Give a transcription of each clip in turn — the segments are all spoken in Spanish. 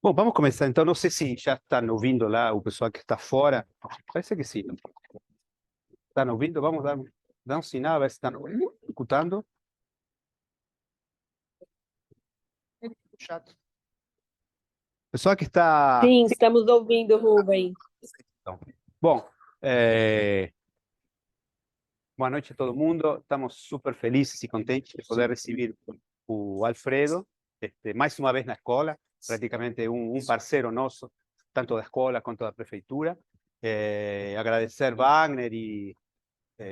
Bom, vamos começar então. Não sei se já está ouvindo lá o pessoal que está fora. Parece que sim. Está ouvindo? Vamos dar um sinal, ver se estão escutando. Chato. Pessoal que está. Sim, estamos ouvindo, Rubem. Então, bom, boa noite a todo mundo. Estamos super felizes e contentes de poder receber o Alfredo, mais uma vez na escola, praticamente um parceiro nosso, tanto da escola quanto da prefeitura. Agradecer Wagner e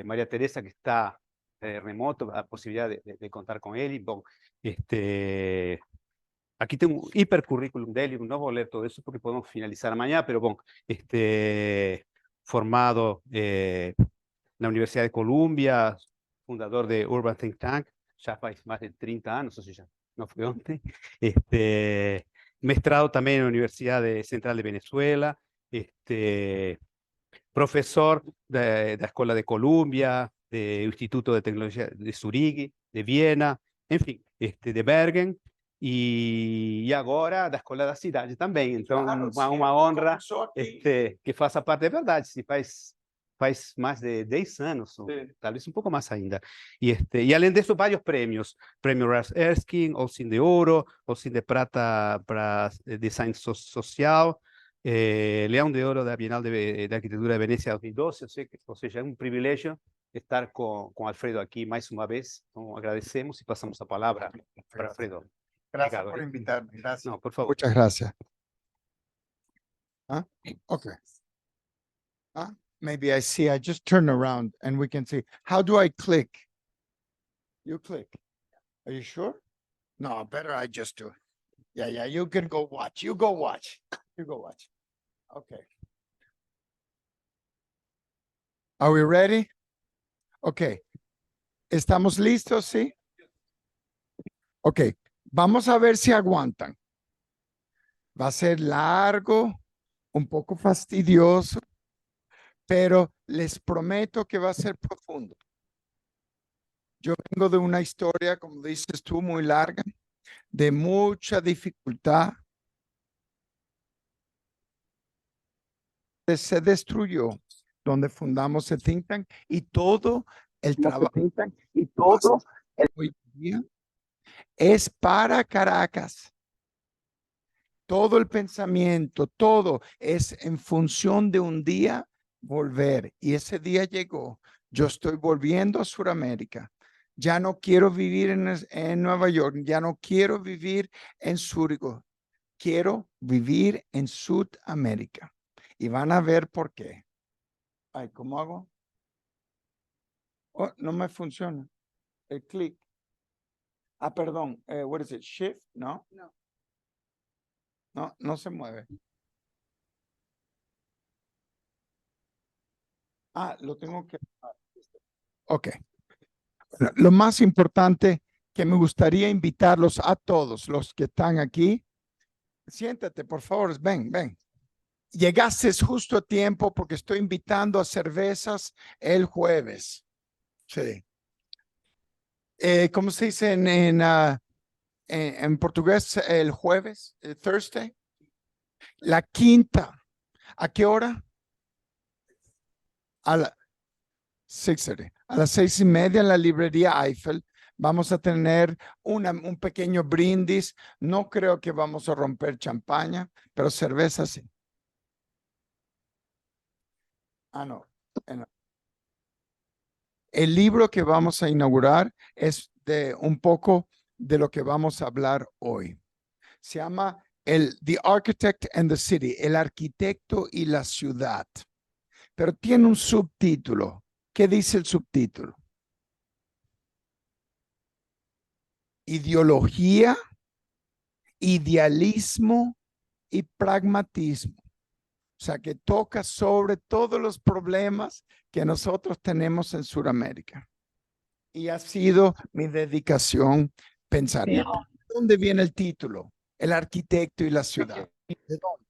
Maria Teresa, que está remoto, a possibilidade de contar com ele. Bom, aqui tem um hipercurrículo dele, não vou ler todo isso porque podemos finalizar amanhã, mas bom, formado na Universidade de Colômbia, fundador de Urban Think Tank, já faz mais de 30 anos, ou seja, não foi ontem. Mestrado também na Universidade Central de Venezuela, profesor de la Escuela de Columbia, del Instituto de Tecnología de Zurigue, de Viena, en fin, de Bergen, y agora da Escola da Cidade também. Então, Claro, uma honra que que faça parte, é verdade, se faz mais de 10 anos, ou talvez um pouco mais ainda. E além disso, vários prêmios. Prêmio Ralph Erskine, Olsin de Ouro, Olsin de Prata para Design Social, Leão de Ouro da Bienal de Arquitetura de Venecia 2012, ou seja, é um privilégio estar com Alfredo aqui mais uma vez. Então, agradecemos e passamos a palavra para Alfredo. Gracias Obrigado. por invitarme. Gracias. Não, por favor. Muchas gracias. Huh? Okay. Maybe I see. I just turn around and we can see. How do I click? You click. Are you sure? No, better I just do it. Yeah. You can go watch. You go watch. You go watch. Okay. Are we ready? Okay. ¿Estamos listos? Sí. Ok. Vamos a ver si aguantan. Va a ser largo, un poco fastidioso, pero les prometo que va a ser profundo. Yo vengo de una historia, como dices tú, muy larga, de mucha dificultad. Se destruyó donde fundamos el think tank y todo el trabajo hoy día es para Caracas. Todo el pensamiento, todo es en función de un día volver. Y ese día llegó. Yo estoy volviendo a Sudamérica. Ya no quiero vivir en Nueva York. Ya no quiero vivir en Zúrich. Quiero vivir en Sudamérica. Y van a ver por qué. Ay, ¿cómo hago? Oh, no me funciona. El clic. Ah, perdón. What is it? Shift? No. No se mueve. Ah, lo tengo que... Ok. Lo más importante que me gustaría invitarlos a todos los que están aquí. Siéntate, por favor, ven. Llegaste justo a tiempo porque estoy invitando a cervezas el jueves. Sí. ¿Cómo se dice en portugués el jueves? Thursday. La quinta. ¿A qué hora? A las 6:30. A las 6:30 en la librería Eiffel. Vamos a tener un pequeño brindis. No creo que vamos a romper champaña, pero cerveza sí. No. El libro que vamos a inaugurar es de un poco de lo que vamos a hablar hoy. Se llama The Architect and the City, el arquitecto y la ciudad. Pero tiene un subtítulo. ¿Qué dice el subtítulo? Ideología, idealismo y pragmatismo. O sea, que toca sobre todos los problemas que nosotros tenemos en Sudamérica. Y ha sido mi dedicación pensar. ¿De dónde viene el título? El arquitecto y la ciudad. ¿De dónde?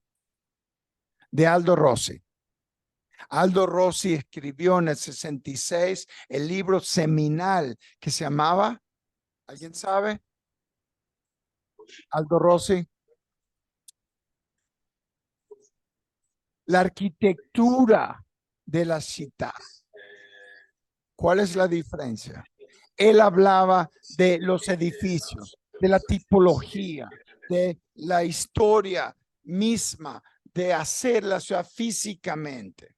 De Aldo Rossi. Aldo Rossi escribió en el 66 el libro seminal que se llamaba, ¿alguien sabe? Aldo Rossi. la arquitectura de la ciudad. ¿Cuál es la diferencia? Él hablaba de los edificios, de la tipología, de la historia misma, de hacer la ciudad físicamente,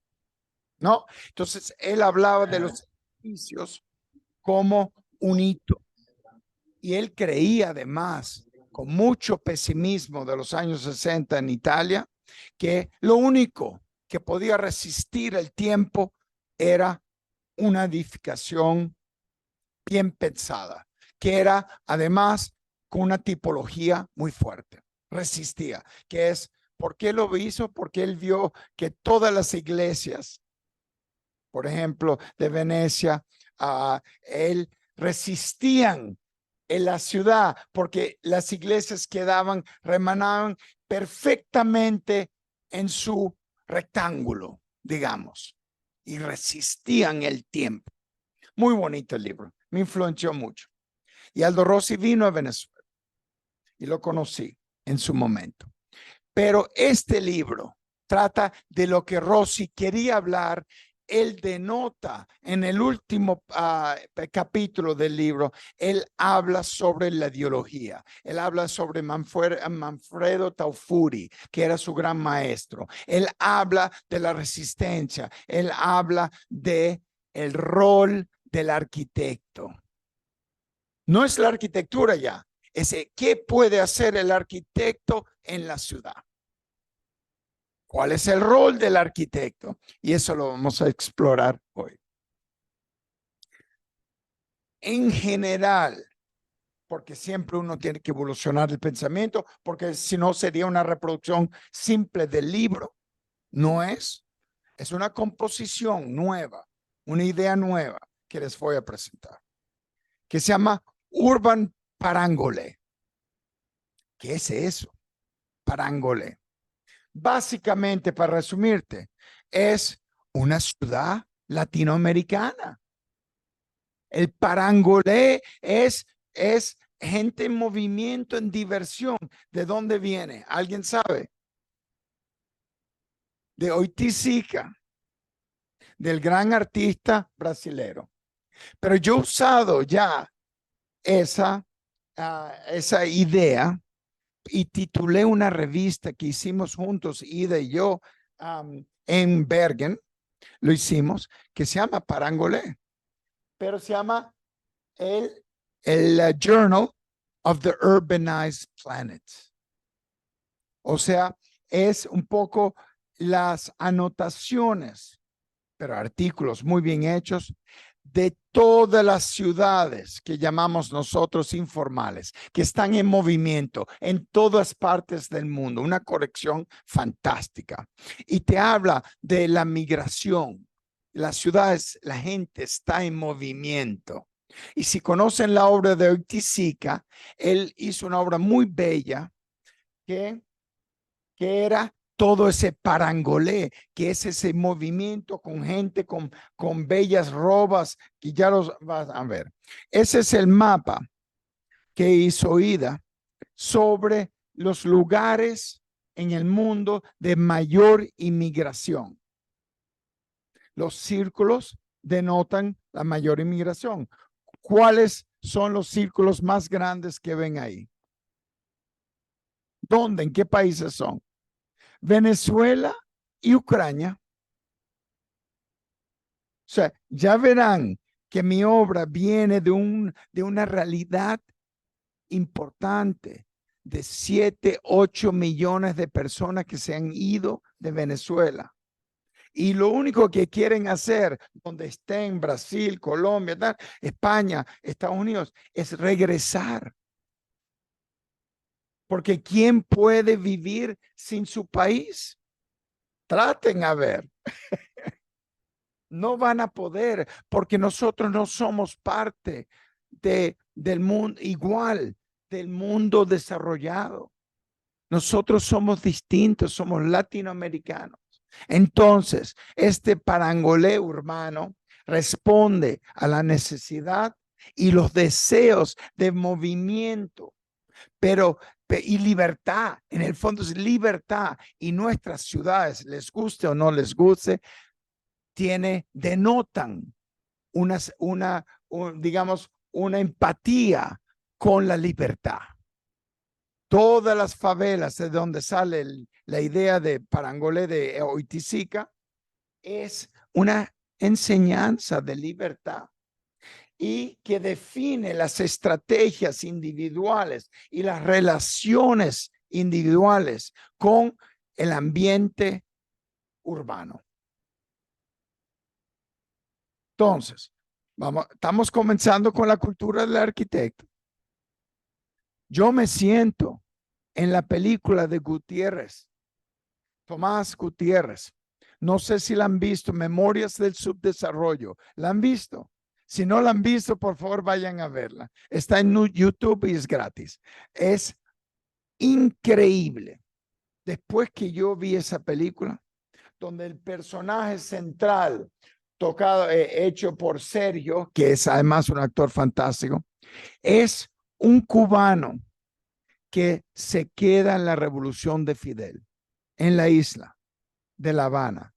¿no? Entonces, él hablaba de los edificios como un hito. Y él creía además, con mucho pesimismo de los años 60 en Italia, que lo único que podía resistir el tiempo era una edificación bien pensada, que era además con una tipología muy fuerte, resistía, que es, ¿por qué lo hizo? Porque él vio que todas las iglesias, por ejemplo, de Venecia, él resistían en la ciudad, porque las iglesias quedaban, remanaban perfectamente en su rectángulo, digamos, y resistían el tiempo. Muy bonito el libro, me influenció mucho. Y Aldo Rossi vino a Venezuela y lo conocí en su momento. Pero este libro trata de lo que Rossi quería hablar. Él denota en el último capítulo del libro, él habla sobre la ideología, él habla sobre Manfredo Taufuri, que era su gran maestro, él habla de la resistencia, él habla de el rol del arquitecto. No es la arquitectura ya, es qué puede hacer el arquitecto en la ciudad. ¿Cuál es el rol del arquitecto? Y eso lo vamos a explorar hoy. En general, porque siempre uno tiene que evolucionar el pensamiento, porque si no sería una reproducción simple del libro. No es. Es una composición nueva, una idea nueva que les voy a presentar, que se llama Urban Parangole. ¿Qué es eso? Parangole. Básicamente, para resumirte, es una ciudad latinoamericana. El parangolé es gente en movimiento, en diversión. ¿De dónde viene? ¿Alguien sabe? De Oiticica, del gran artista brasilero. Pero yo he usado ya esa idea y titulé una revista que hicimos juntos, Ida y yo, en Bergen, lo hicimos, que se llama Parangolé, pero se llama el Journal of the Urbanized Planet. O sea, es un poco las anotaciones, pero artículos muy bien hechos, de todas las ciudades que llamamos nosotros informales, que están en movimiento en todas partes del mundo. Una colección fantástica. Y te habla de la migración. Las ciudades, la gente está en movimiento. Y si conocen la obra de Oiticica, él hizo una obra muy bella que era todo ese parangolé, que es ese movimiento con gente con bellas robas, que ya los vas a ver. Ese es el mapa que hizo Ida sobre los lugares en el mundo de mayor inmigración. Los círculos denotan la mayor inmigración. ¿Cuáles son los círculos más grandes que ven ahí? ¿Dónde? ¿En qué países son? Venezuela y Ucrania. O sea, ya verán que mi obra viene de una realidad importante de 7, 8 millones de personas que se han ido de Venezuela. Y lo único que quieren hacer, donde estén, Brasil, Colombia, tal, España, Estados Unidos, es regresar. Porque ¿quién puede vivir sin su país? Traten a ver. No van a poder, porque nosotros no somos parte del mundo igual, del mundo desarrollado. Nosotros somos distintos, somos latinoamericanos. Entonces, este parangolé urbano responde a la necesidad y los deseos de movimiento Pero, y libertad, en el fondo es libertad. Y nuestras ciudades, les guste o no les guste, denotan digamos, una empatía con la libertad. Todas las favelas de donde sale la idea de Parangolé de Oiticica es una enseñanza de libertad y que define las estrategias individuales y las relaciones individuales con el ambiente urbano. Entonces, estamos comenzando con la cultura del arquitecto. Yo me siento en la película de Gutiérrez, Tomás Gutiérrez. No sé si la han visto, Memorias del Subdesarrollo. ¿La han visto? Si no la han visto, por favor, vayan a verla. Está en YouTube y es gratis. Es increíble. Después que yo vi esa película, donde el personaje central, hecho por Sergio, que es además un actor fantástico, es un cubano que se queda en la revolución de Fidel, en la isla de La Habana.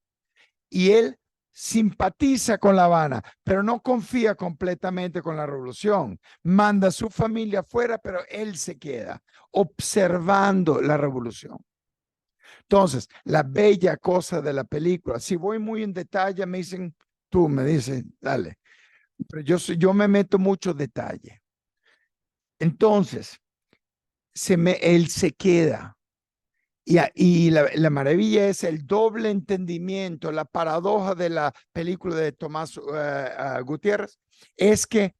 Y él simpatiza con La Habana, pero no confía completamente con la revolución. Manda a su familia afuera, pero él se queda observando la revolución. Entonces, la bella cosa de la película, si voy muy en detalle, me dicen, tú me dices, dale. Pero yo me meto mucho detalle. Entonces, él se queda. Y la maravilla es el doble entendimiento, la paradoja de la película de Tomás Gutiérrez, es que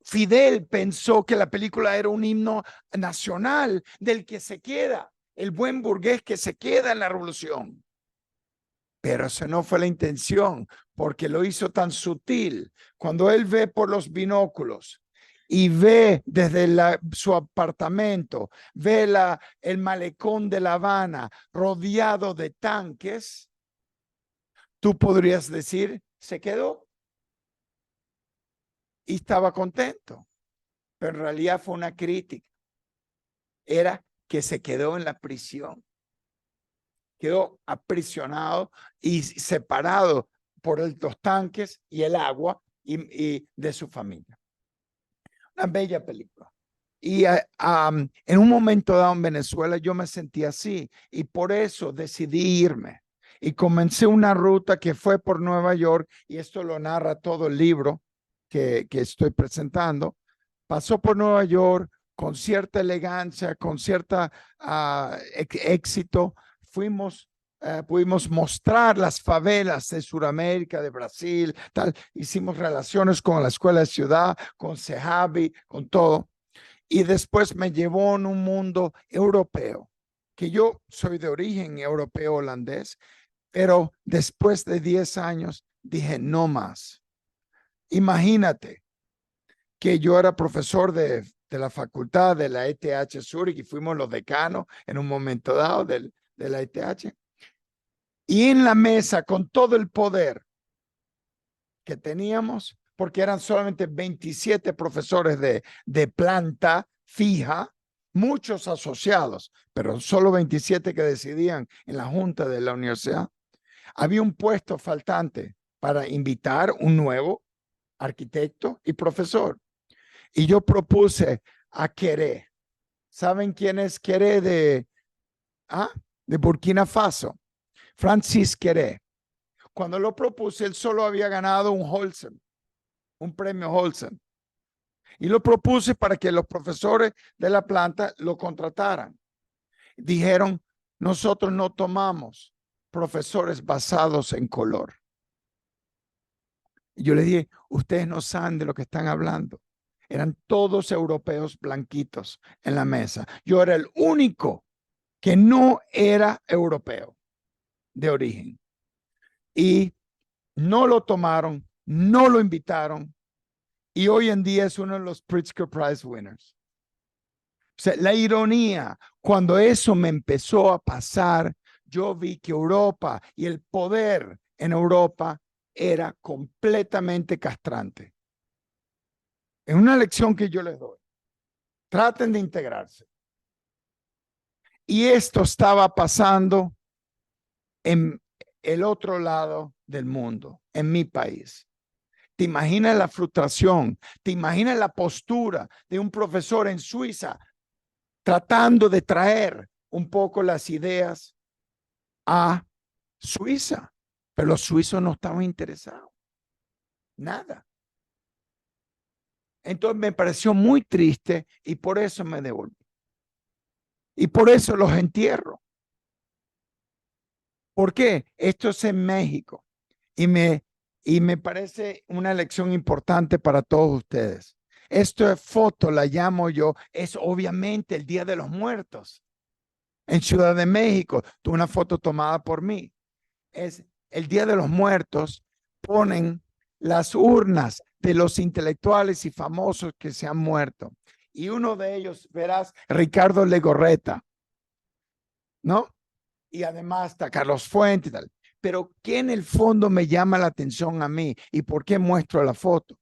Fidel pensó que la película era un himno nacional del que se queda, el buen burgués que se queda en la revolución. Pero esa no fue la intención, porque lo hizo tan sutil. Cuando él ve por los binóculos y ve desde su apartamento, ve el malecón de La Habana rodeado de tanques, tú podrías decir, se quedó y estaba contento. Pero en realidad fue una crítica. Era que se quedó en la prisión. Quedó aprisionado y separado por los tanques y el agua y de su familia. Una bella película. Y en un momento dado en Venezuela yo me sentí así y por eso decidí irme. Y comencé una ruta que fue por Nueva York y esto lo narra todo el libro que estoy presentando. Pasó por Nueva York con cierta elegancia, con cierta éxito. Pudimos mostrar las favelas de Sudamérica, de Brasil, tal. Hicimos relaciones con la Escuela de Ciudad, con CEJAVI, con todo. Y después me llevó en un mundo europeo, que yo soy de origen europeo holandés, pero después de 10 años dije, no más. Imagínate que yo era profesor de la facultad de la ETH Zurich y fuimos los decanos en un momento dado de la ETH. Y en la mesa, con todo el poder que teníamos, porque eran solamente 27 profesores de planta fija, muchos asociados, pero solo 27 que decidían en la junta de la universidad, había un puesto faltante para invitar un nuevo arquitecto y profesor. Y yo propuse a Queré. ¿Saben quién es Queré de Burkina Faso? Francis Queré. Cuando lo propuse, él solo había ganado un premio Holcim. Y lo propuse para que los profesores de la planta lo contrataran. Dijeron, nosotros no tomamos profesores basados en color. Y yo le dije, ustedes no saben de lo que están hablando. Eran todos europeos blanquitos en la mesa. Yo era el único que no era europeo de origen. Y no lo tomaron, no lo invitaron. Y hoy en día es uno de los Pritzker Prize winners. O sea, la ironía, cuando eso me empezó a pasar, yo vi que Europa y el poder en Europa era completamente castrante. Es una lección que yo les doy. Traten de integrarse. Y esto estaba pasando en el otro lado del mundo, en mi país. ¿Te imaginas la frustración? ¿Te imaginas la postura de un profesor en Suiza tratando de traer un poco las ideas a Suiza? Pero los suizos no estaban interesados. Nada. Entonces me pareció muy triste y por eso me devolví. Y por eso los entierro. ¿Por qué? Esto es en México. Y me parece una lección importante para todos ustedes. Esta foto la llamo yo, es obviamente el Día de los Muertos. En Ciudad de México, tuve una foto tomada por mí. Es el Día de los Muertos, ponen las urnas de los intelectuales y famosos que se han muerto. Y uno de ellos, verás, Ricardo Legorreta, ¿no? Y además está Carlos Fuentes y tal. Pero ¿qué en el fondo me llama la atención a mí? ¿Y por qué muestro la foto?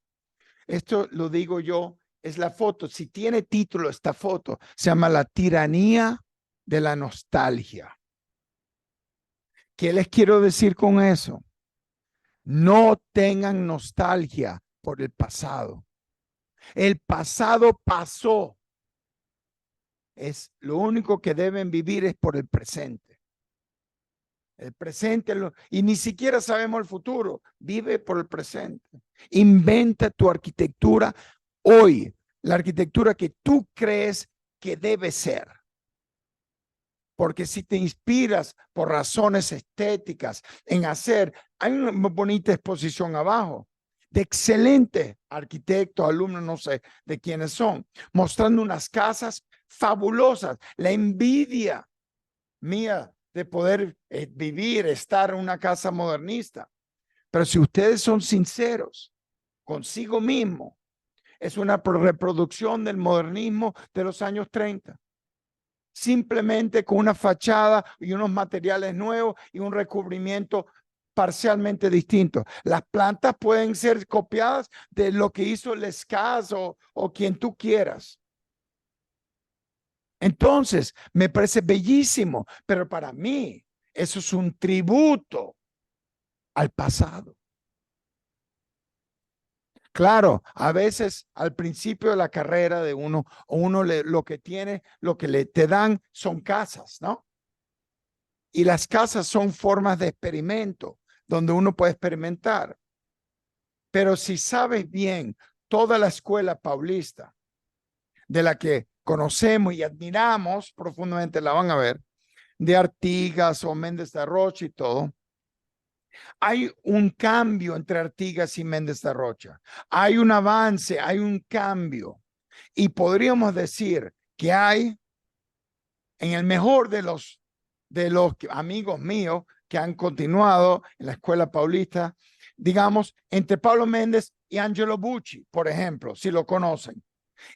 Esto lo digo yo, es la foto. Si tiene título esta foto, se llama La tiranía de la nostalgia. ¿Qué les quiero decir con eso? No tengan nostalgia por el pasado. El pasado pasó. Es lo único que deben vivir es por el presente. El presente, y ni siquiera sabemos el futuro. Vive por el presente. Inventa tu arquitectura hoy, la arquitectura que tú crees que debe ser. Porque si te inspiras por razones estéticas en hacer, hay una bonita exposición abajo de excelentes arquitectos, alumnos, no sé de quiénes son, mostrando unas casas fabulosas. La envidia mía de poder vivir, estar en una casa modernista. Pero si ustedes son sinceros consigo mismo, es una reproducción del modernismo de los años 30. Simplemente con una fachada y unos materiales nuevos y un recubrimiento parcialmente distinto. Las plantas pueden ser copiadas de lo que hizo Lescas o quien tú quieras. Entonces, me parece bellísimo, pero para mí eso es un tributo al pasado. Claro, a veces al principio de la carrera de uno lo que tiene, lo que te dan son casas, ¿no? Y las casas son formas de experimento donde uno puede experimentar. Pero si sabes bien toda la escuela paulista de la que conocemos y admiramos profundamente, la van a ver, de Artigas o Méndez de Rocha y todo, hay un cambio entre Artigas y Méndez de Rocha. Hay un avance, hay un cambio. Y podríamos decir que hay, en el mejor de los amigos míos que han continuado en la escuela paulista, digamos, entre Pablo Méndez y Angelo Bucci, por ejemplo, si lo conocen.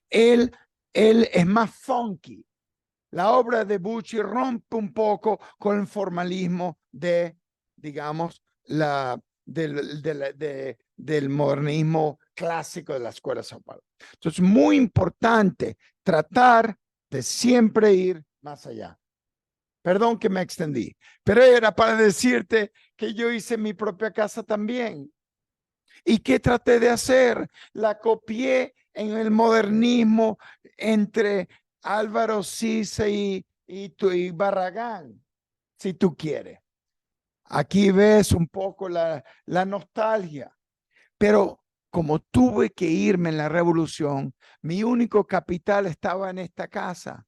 Él es más funky. La obra de Bucci rompe un poco con el formalismo de, digamos, del modernismo clásico de la escuela de Sao Paulo. Entonces, muy importante tratar de siempre ir más allá. Perdón que me extendí, pero era para decirte que yo hice mi propia casa también. ¿Y qué traté de hacer? La copié en el modernismo entre Álvaro Siza y Barragán, si tú quieres. Aquí ves un poco la nostalgia. Pero como tuve que irme en la revolución, mi único capital estaba en esta casa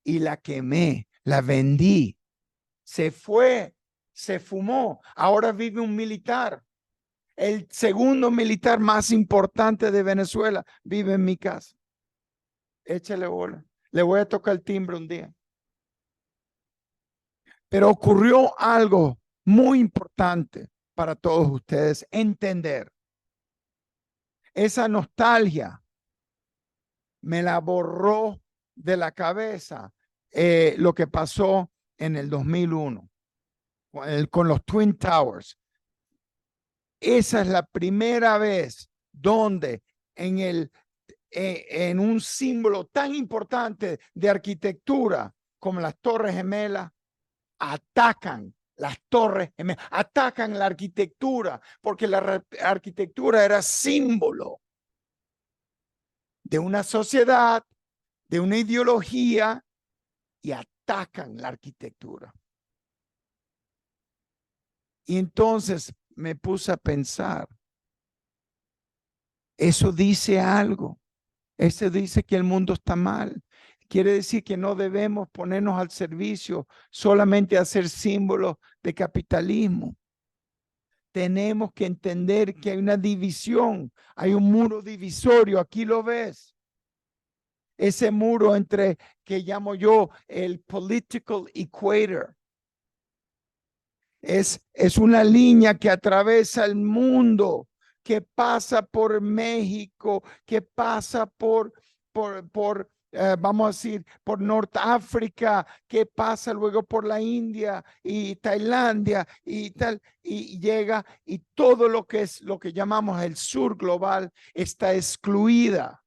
y la quemé, la vendí. Se fue, se fumó. Ahora vive un militar. El segundo militar más importante de Venezuela vive en mi casa. Échale bola. Le voy a tocar el timbre un día. Pero ocurrió algo muy importante para todos ustedes entender. Esa nostalgia me la borró de la cabeza lo que pasó en el 2001 con los Twin Towers. Esa es la primera vez donde en en un símbolo tan importante de arquitectura como las Torres Gemelas, atacan las Torres Gemelas, atacan la arquitectura, porque la arquitectura era símbolo de una sociedad, de una ideología, y atacan la arquitectura. Y entonces me puse a pensar, eso dice algo. Eso dice que el mundo está mal. Quiere decir que no debemos ponernos al servicio solamente a ser símbolos de capitalismo. Tenemos que entender que hay una división, hay un muro divisorio, aquí lo ves. Ese muro entre, que llamo yo, el political equator. Es una línea que atraviesa el mundo, que pasa por México, que pasa por vamos a decir, por Norteáfrica, que pasa luego por la India y Tailandia y tal, y llega, y todo lo que es lo que llamamos el sur global está excluida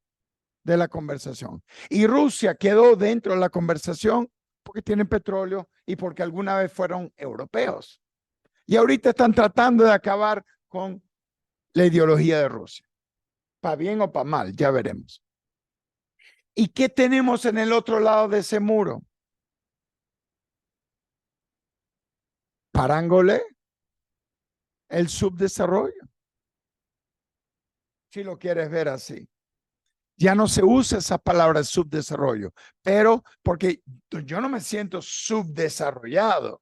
de la conversación. Y Rusia quedó dentro de la conversación porque tienen petróleo y porque alguna vez fueron europeos. Y ahorita están tratando de acabar con la ideología de Rusia. Para bien o para mal, ya veremos. ¿Y qué tenemos en el otro lado de ese muro? Parangolé, el subdesarrollo. Si lo quieres ver así. Ya no se usa esa palabra subdesarrollo, pero porque yo no me siento subdesarrollado,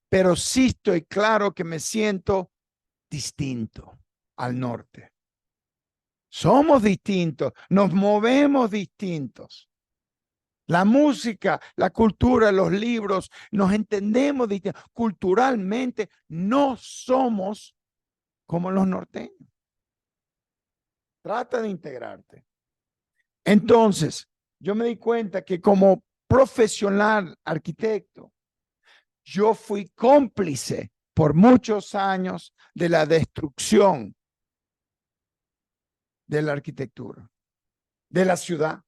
pero sí estoy claro que me siento distinto al norte. Somos distintos, nos movemos distintos. La música, la cultura, los libros, nos entendemos distintos. Culturalmente no somos como los norteños. Trata de integrarte. Entonces, yo me di cuenta que como profesional arquitecto, yo fui cómplice por muchos años de la destrucción de la arquitectura, de la ciudad.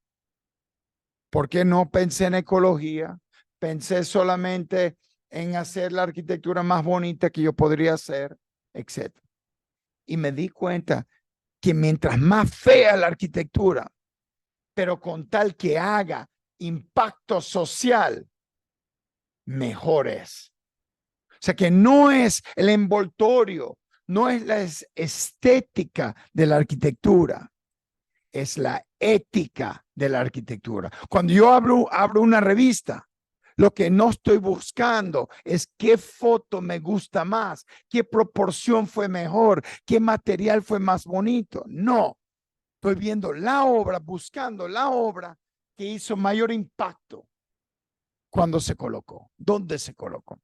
Porque no pensé en ecología, pensé solamente en hacer la arquitectura más bonita que yo podría hacer, etc. Y me di cuenta que mientras más fea la arquitectura, pero con tal que haga impacto social, mejor es. O sea que no es el envoltorio, no es la estética de la arquitectura, es la ética de la arquitectura. Cuando yo abro una revista, lo que no estoy buscando es qué foto me gusta más, qué proporción fue mejor, qué material fue más bonito. No, estoy viendo la obra, buscando la obra que hizo mayor impacto cuando se colocó, dónde se colocó.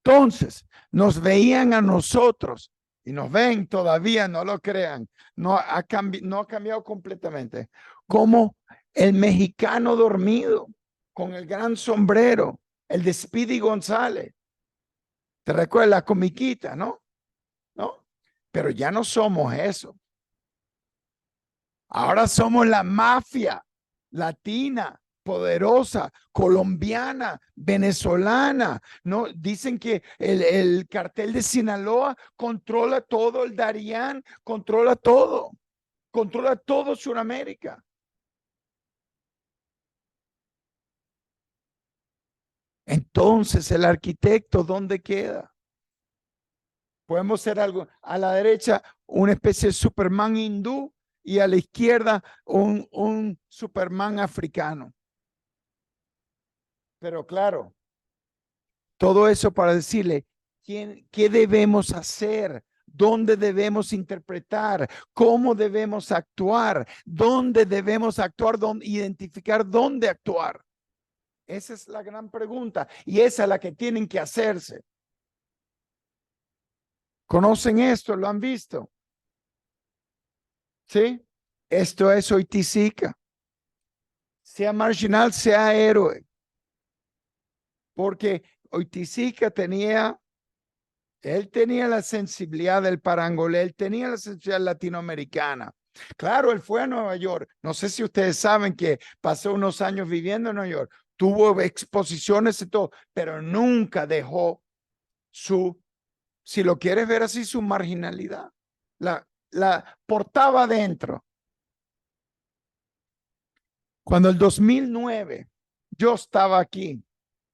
Entonces, nos veían a nosotros y nos ven todavía, no lo crean, no ha cambiado completamente, como el mexicano dormido con el gran sombrero, el de Speedy González. ¿Te recuerdas la comiquita, no? ¿No? Pero ya no somos eso. Ahora somos la mafia latina, poderosa, colombiana, venezolana. No, dicen que el cartel de Sinaloa controla todo, el Darién controla todo Sudamérica. Entonces, el arquitecto, ¿dónde queda? Podemos ser algo a la derecha, una especie de Superman hindú, y a la izquierda un Superman africano. Pero claro, todo eso para decirle qué debemos hacer, dónde debemos interpretar, cómo debemos actuar, dónde debemos actuar, identificar dónde actuar. Esa es la gran pregunta y esa es la que tienen que hacerse. ¿Conocen esto? ¿Lo han visto? ¿Sí? Esto es Oiticica. Sea marginal, sea héroe. Porque Oiticica él tenía la sensibilidad del parangolé, él tenía la sensibilidad latinoamericana. Claro, él fue a Nueva York. No sé si ustedes saben que pasó unos años viviendo en Nueva York. Tuvo exposiciones y todo, pero nunca dejó su, si lo quieres ver así, su marginalidad. La portaba adentro. Cuando el 2009, yo estaba aquí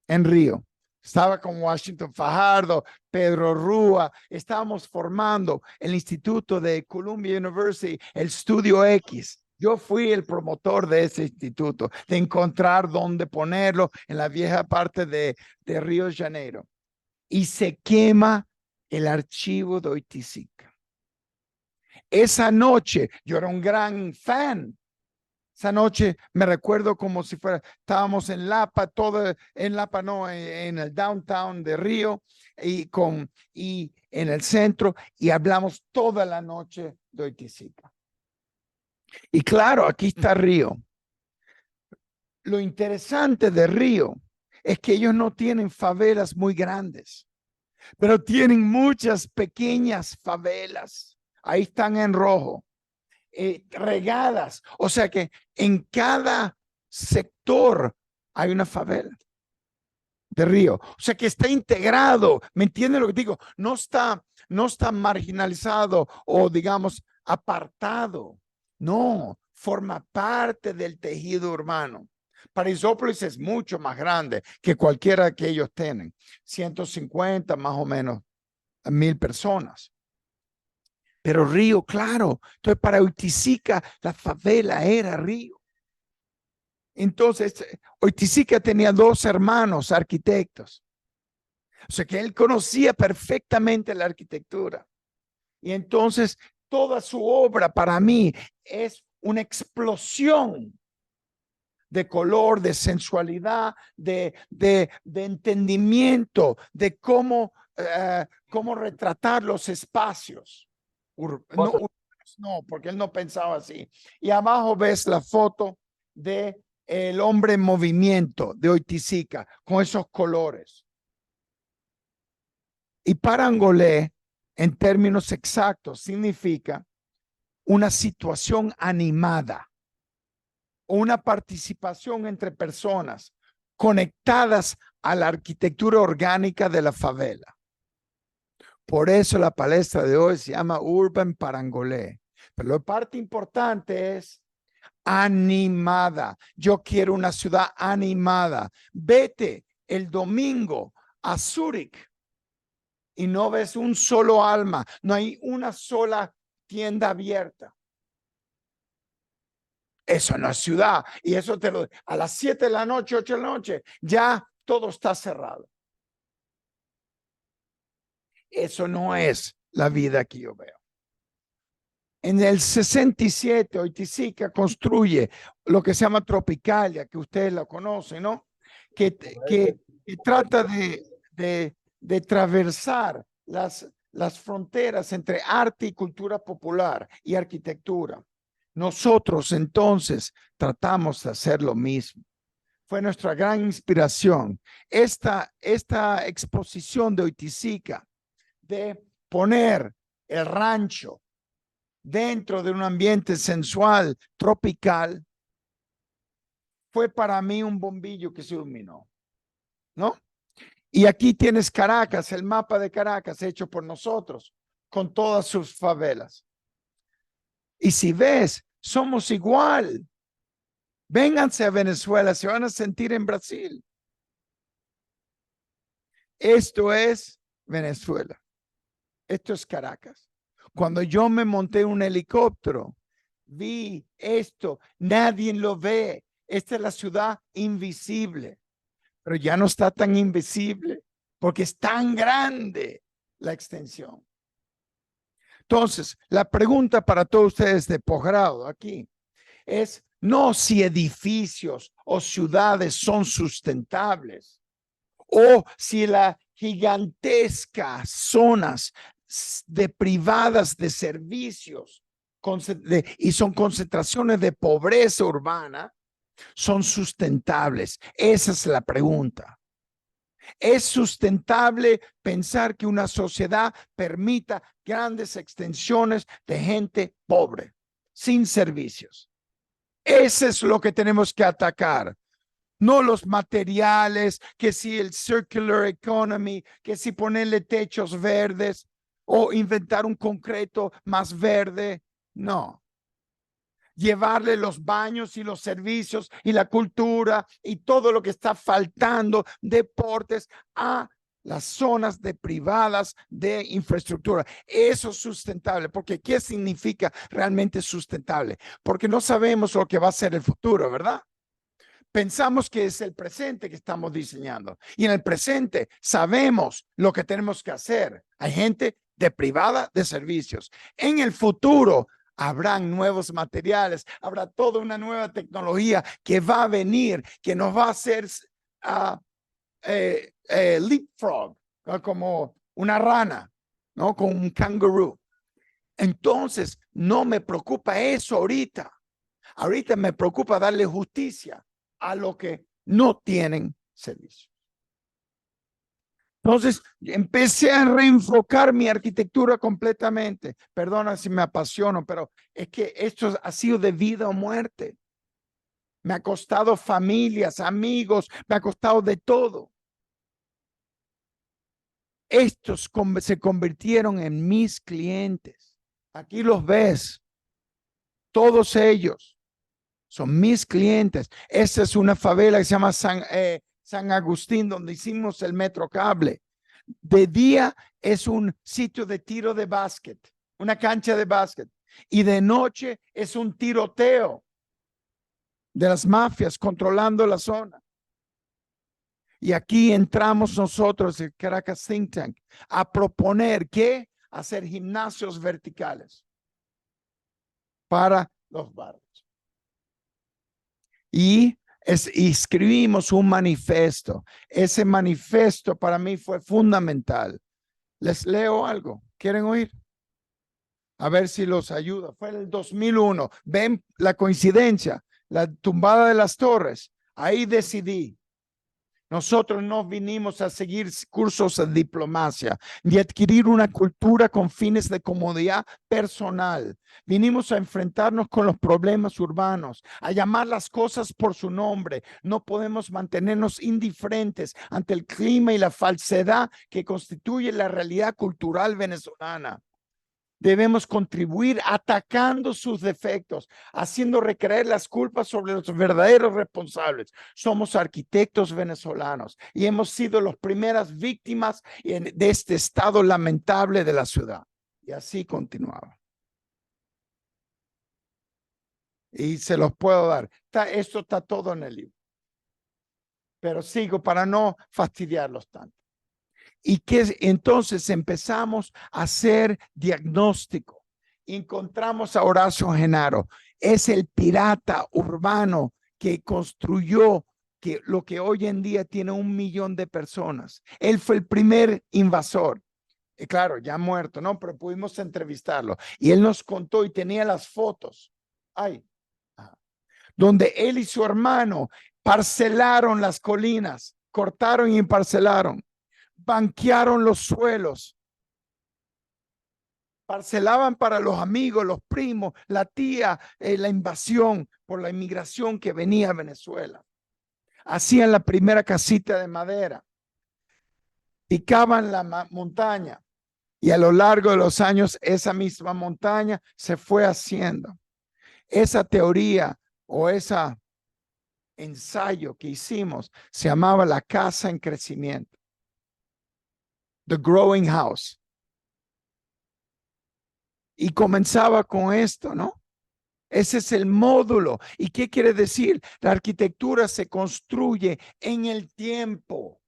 en Río. Estaba con Washington Fajardo, Pedro Rúa, estábamos formando el Instituto de Columbia University, el Estudio X. Yo fui el promotor de ese instituto, de encontrar dónde ponerlo en la vieja parte de Río de Janeiro. Y se quema el archivo de Oiticica. Esa noche, yo era un gran fan. Esa noche me recuerdo como si fuera, estábamos en Lapa, todo en Lapa, no, en el downtown de Río y en el centro, y hablamos toda la noche de Oiticica. Y claro, aquí está Río. Lo interesante de Río es que ellos no tienen favelas muy grandes, pero tienen muchas pequeñas favelas. Ahí están en rojo. Regadas, o sea que en cada sector hay una favela de Río, o sea que está integrado, ¿me entienden lo que digo? No está marginalizado o digamos apartado, no, forma parte del tejido urbano. Paraisópolis es mucho más grande que cualquiera que ellos tienen, 150 más o menos 1,000 personas. Pero Río, claro. Entonces, para Oiticica, la favela era Río. Entonces, Oiticica tenía 2 hermanos arquitectos. O sea, que él conocía perfectamente la arquitectura. Y entonces, toda su obra para mí es una explosión de color, de sensualidad, de entendimiento, de cómo retratar los espacios. No, porque él no pensaba así. Y abajo ves la foto de el hombre en movimiento de Oiticica con esos colores. Y parangolé, en términos exactos, significa una situación animada, una participación entre personas conectadas a la arquitectura orgánica de la favela. Por eso la palestra de hoy se llama Urban Parangolé. Pero la parte importante es animada. Yo quiero una ciudad animada. Vete el domingo a Zúrich y no ves un solo alma. No hay una sola tienda abierta. Eso no es ciudad. Y eso a las 7 de la noche, 8 de la noche, ya todo está cerrado. Eso no es la vida que yo veo. En el 67, Oiticica construye lo que se llama Tropicalia, que ustedes la conocen, ¿no? Que trata de atravesar las fronteras entre arte y cultura popular y arquitectura. Nosotros entonces tratamos de hacer lo mismo. Fue nuestra gran inspiración. Esta exposición de Oiticica, de poner el rancho dentro de un ambiente sensual, tropical, fue para mí un bombillo que se iluminó, ¿no? Y aquí tienes Caracas, el mapa de Caracas hecho por nosotros, con todas sus favelas. Y si ves, somos igual. Vénganse a Venezuela, se van a sentir en Brasil. Esto es Venezuela. Esto es Caracas. Cuando yo me monté en un helicóptero, vi esto, nadie lo ve. Esta es la ciudad invisible, pero ya no está tan invisible porque es tan grande la extensión. Entonces, la pregunta para todos ustedes de posgrado aquí es no si edificios o ciudades son sustentables o si las gigantescas zonas privadas de servicios y son concentraciones de pobreza urbana, son sustentables. Esa es la pregunta. ¿Es sustentable pensar que una sociedad permita grandes extensiones de gente pobre? sin servicios. Ese es lo que tenemos que atacar. No los materiales, que si el circular economy, que si ponerle techos verdes o inventar un concreto más verde. No. Llevarle los baños y los servicios y la cultura y todo lo que está faltando, deportes, a las zonas privadas de infraestructura. Eso es sustentable, porque ¿qué significa realmente sustentable? Porque no sabemos lo que va a ser el futuro, ¿verdad? Pensamos que es el presente que estamos diseñando, y en el presente sabemos lo que tenemos que hacer. Hay gente privada de servicios. En el futuro habrán nuevos materiales, habrá toda una nueva tecnología que va a venir, que nos va a hacer leapfrog, ¿no? Como una rana, ¿no? Con un canguro. Entonces, no me preocupa eso ahorita. Ahorita me preocupa darle justicia a los que no tienen servicio. Entonces, empecé a reenfocar mi arquitectura completamente. Perdona si me apasiono, pero es que esto ha sido de vida o muerte. Me ha costado familias, amigos, me ha costado de todo. Estos se convirtieron en mis clientes. Aquí los ves. Todos ellos son mis clientes. Esta es una favela que se llama San Agustín, donde hicimos el metro cable. De día es un sitio de tiro de básquet, una cancha de básquet. Y de noche es un tiroteo de las mafias controlando la zona. Y aquí entramos nosotros, el Caracas Think Tank, a proponer que hacer gimnasios verticales para los barrios. Y escribimos un manifiesto. Ese manifiesto para mí fue fundamental. Les leo algo. ¿Quieren oír? A ver si los ayuda. Fue en el 2001. ¿Ven la coincidencia? La tumbada de las torres. Ahí decidí. Nosotros no vinimos a seguir cursos de diplomacia ni adquirir una cultura con fines de comodidad personal. Vinimos a enfrentarnos con los problemas urbanos, a llamar las cosas por su nombre. No podemos mantenernos indiferentes ante el clima y la falsedad que constituye la realidad cultural venezolana. Debemos contribuir atacando sus defectos, haciendo recaer las culpas sobre los verdaderos responsables. Somos arquitectos venezolanos y hemos sido las primeras víctimas de este estado lamentable de la ciudad. Y así continuaba. Y se los puedo dar. Esto está todo en el libro. Pero sigo para no fastidiarlos tanto. Y que entonces empezamos a hacer diagnóstico. Encontramos a Horacio Genaro. Es el pirata urbano que construyó lo que hoy en día tiene 1 millón de personas. Él fue el primer invasor. Claro, ya muerto, ¿no? Pero pudimos entrevistarlo. Y él nos contó y tenía las fotos. Donde él y su hermano parcelaron las colinas, cortaron y parcelaron. Banquearon los suelos, parcelaban para los amigos, los primos, la tía, la invasión por la inmigración que venía a Venezuela. Hacían la primera casita de madera, picaban la montaña y a lo largo de los años esa misma montaña se fue haciendo. Esa teoría o ese ensayo que hicimos se llamaba la casa en crecimiento. The Growing House. Y comenzaba con esto, ¿no? Ese es el módulo. ¿Y qué quiere decir? La arquitectura se construye en el tiempo.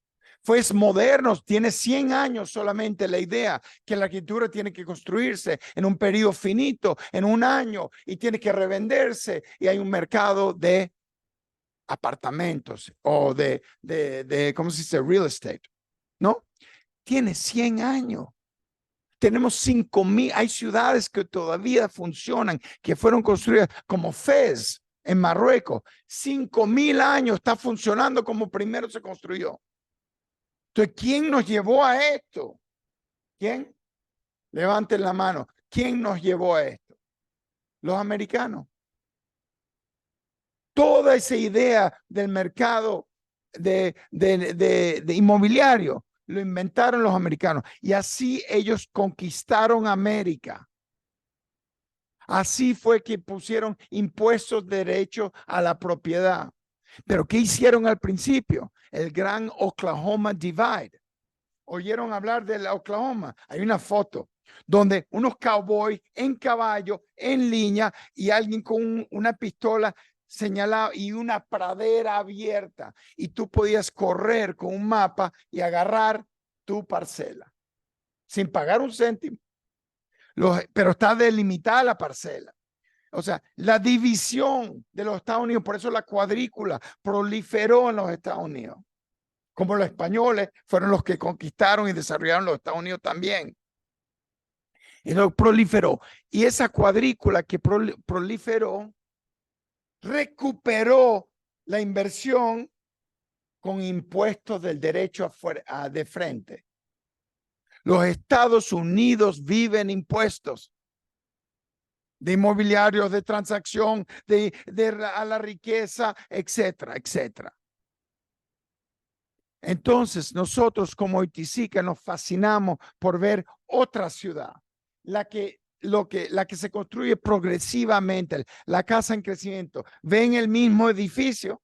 Fue moderno, tiene 100 años solamente la idea que la arquitectura tiene que construirse en un periodo finito, en 1 año, y tiene que revenderse. Y hay un mercado de apartamentos o de ¿cómo se dice? Real estate, ¿no? Tiene 100 años. Tenemos 5,000, hay ciudades que todavía funcionan, que fueron construidas como Fez en Marruecos. 5,000 años está funcionando como primero se construyó. Entonces, ¿quién nos llevó a esto? ¿Quién? Levanten la mano. ¿Quién nos llevó a esto? Los americanos. Toda esa idea del mercado de inmobiliario lo inventaron los americanos. Y así ellos conquistaron América. Así fue que pusieron impuestos de derecho a la propiedad. Pero ¿qué hicieron al principio? El gran Oklahoma Divide. ¿Oyeron hablar de Oklahoma? Hay una foto donde unos cowboys en caballo, en línea, y alguien con una pistola señalada y una pradera abierta. Y tú podías correr con un mapa y agarrar tu parcela sin pagar un céntimo. Pero está delimitada la parcela. O sea, la división de los Estados Unidos, por eso la cuadrícula proliferó en los Estados Unidos. Como los españoles fueron los que conquistaron y desarrollaron los Estados Unidos también. Y lo proliferó. Y esa cuadrícula que proliferó, recuperó la inversión con impuestos del derecho de frente. Los Estados Unidos viven impuestos de inmobiliarios, de transacción, a la riqueza, etcétera, etcétera. Entonces, nosotros como Oiticica nos fascinamos por ver otra ciudad, la que se construye progresivamente, la casa en crecimiento. Ven el mismo edificio,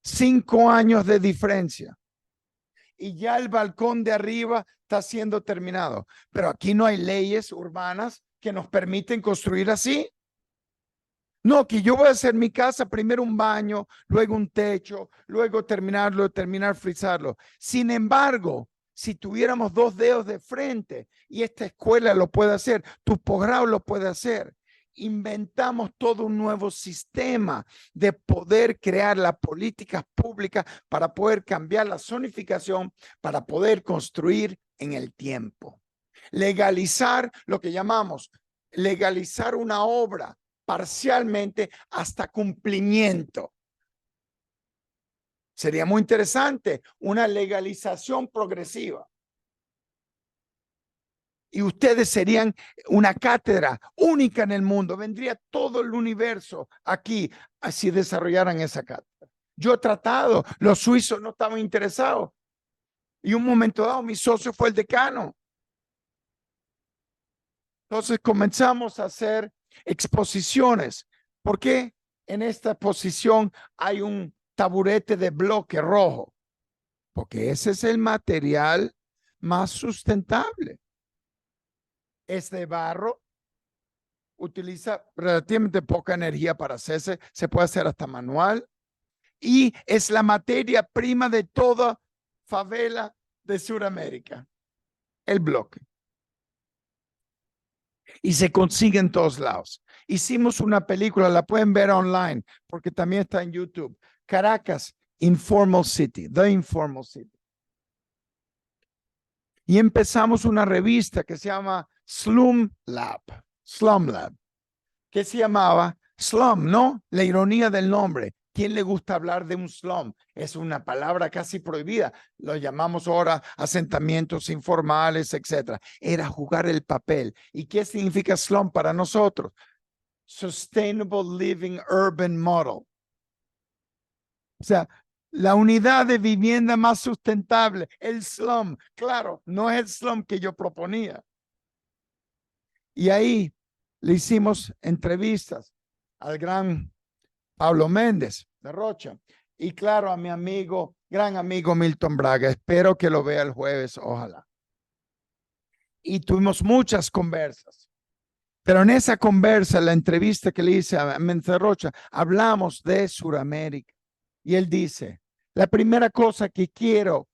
5 años de diferencia. Y ya el balcón de arriba está siendo terminado. Pero aquí no hay leyes urbanas que nos permiten construir así. No, que yo voy a hacer mi casa, primero un baño, luego un techo, luego terminar, frizarlo. Sin embargo, si tuviéramos 2 dedos de frente y esta escuela lo puede hacer, tu posgrado lo puede hacer, inventamos todo un nuevo sistema de poder crear las políticas públicas para poder cambiar la zonificación, para poder construir en el tiempo. Legalizar lo que llamamos legalizar una obra parcialmente hasta cumplimiento. Sería muy interesante una legalización progresiva. Y ustedes serían una cátedra única en el mundo. Vendría todo el universo aquí si desarrollaran esa cátedra. Yo he tratado, los suizos no estaban interesados. Y un momento dado, mi socio fue el decano. Entonces comenzamos a hacer exposiciones. ¿Por qué en esta exposición hay un taburete de bloque rojo? Porque ese es el material más sustentable. Es de barro, utiliza relativamente poca energía para hacerse, se puede hacer hasta manual y es la materia prima de toda favela de Sudamérica, el bloque. Y se consigue en todos lados. Hicimos una película, la pueden ver online, porque también está en YouTube. Caracas, Informal City, The Informal City. Y empezamos una revista que se llama Slum Lab, que se llamaba Slum, ¿no? La ironía del nombre. ¿Quién le gusta hablar de un slum? Es una palabra casi prohibida. Lo llamamos ahora asentamientos informales, etc. Era jugar el papel. ¿Y qué significa slum para nosotros? Sustainable Living Urban Model. O sea, la unidad de vivienda más sustentable, el slum. Claro, no es el slum que yo proponía. Y ahí le hicimos entrevistas al gran Pablo Méndez de Rocha. Y claro, a mi amigo, gran amigo Milton Braga. Espero que lo vea el jueves, ojalá. Y tuvimos muchas conversas. Pero en esa conversa, la entrevista que le hice a Méndez de Rocha, hablamos de Sudamérica. Y él dice, la primera cosa que quiero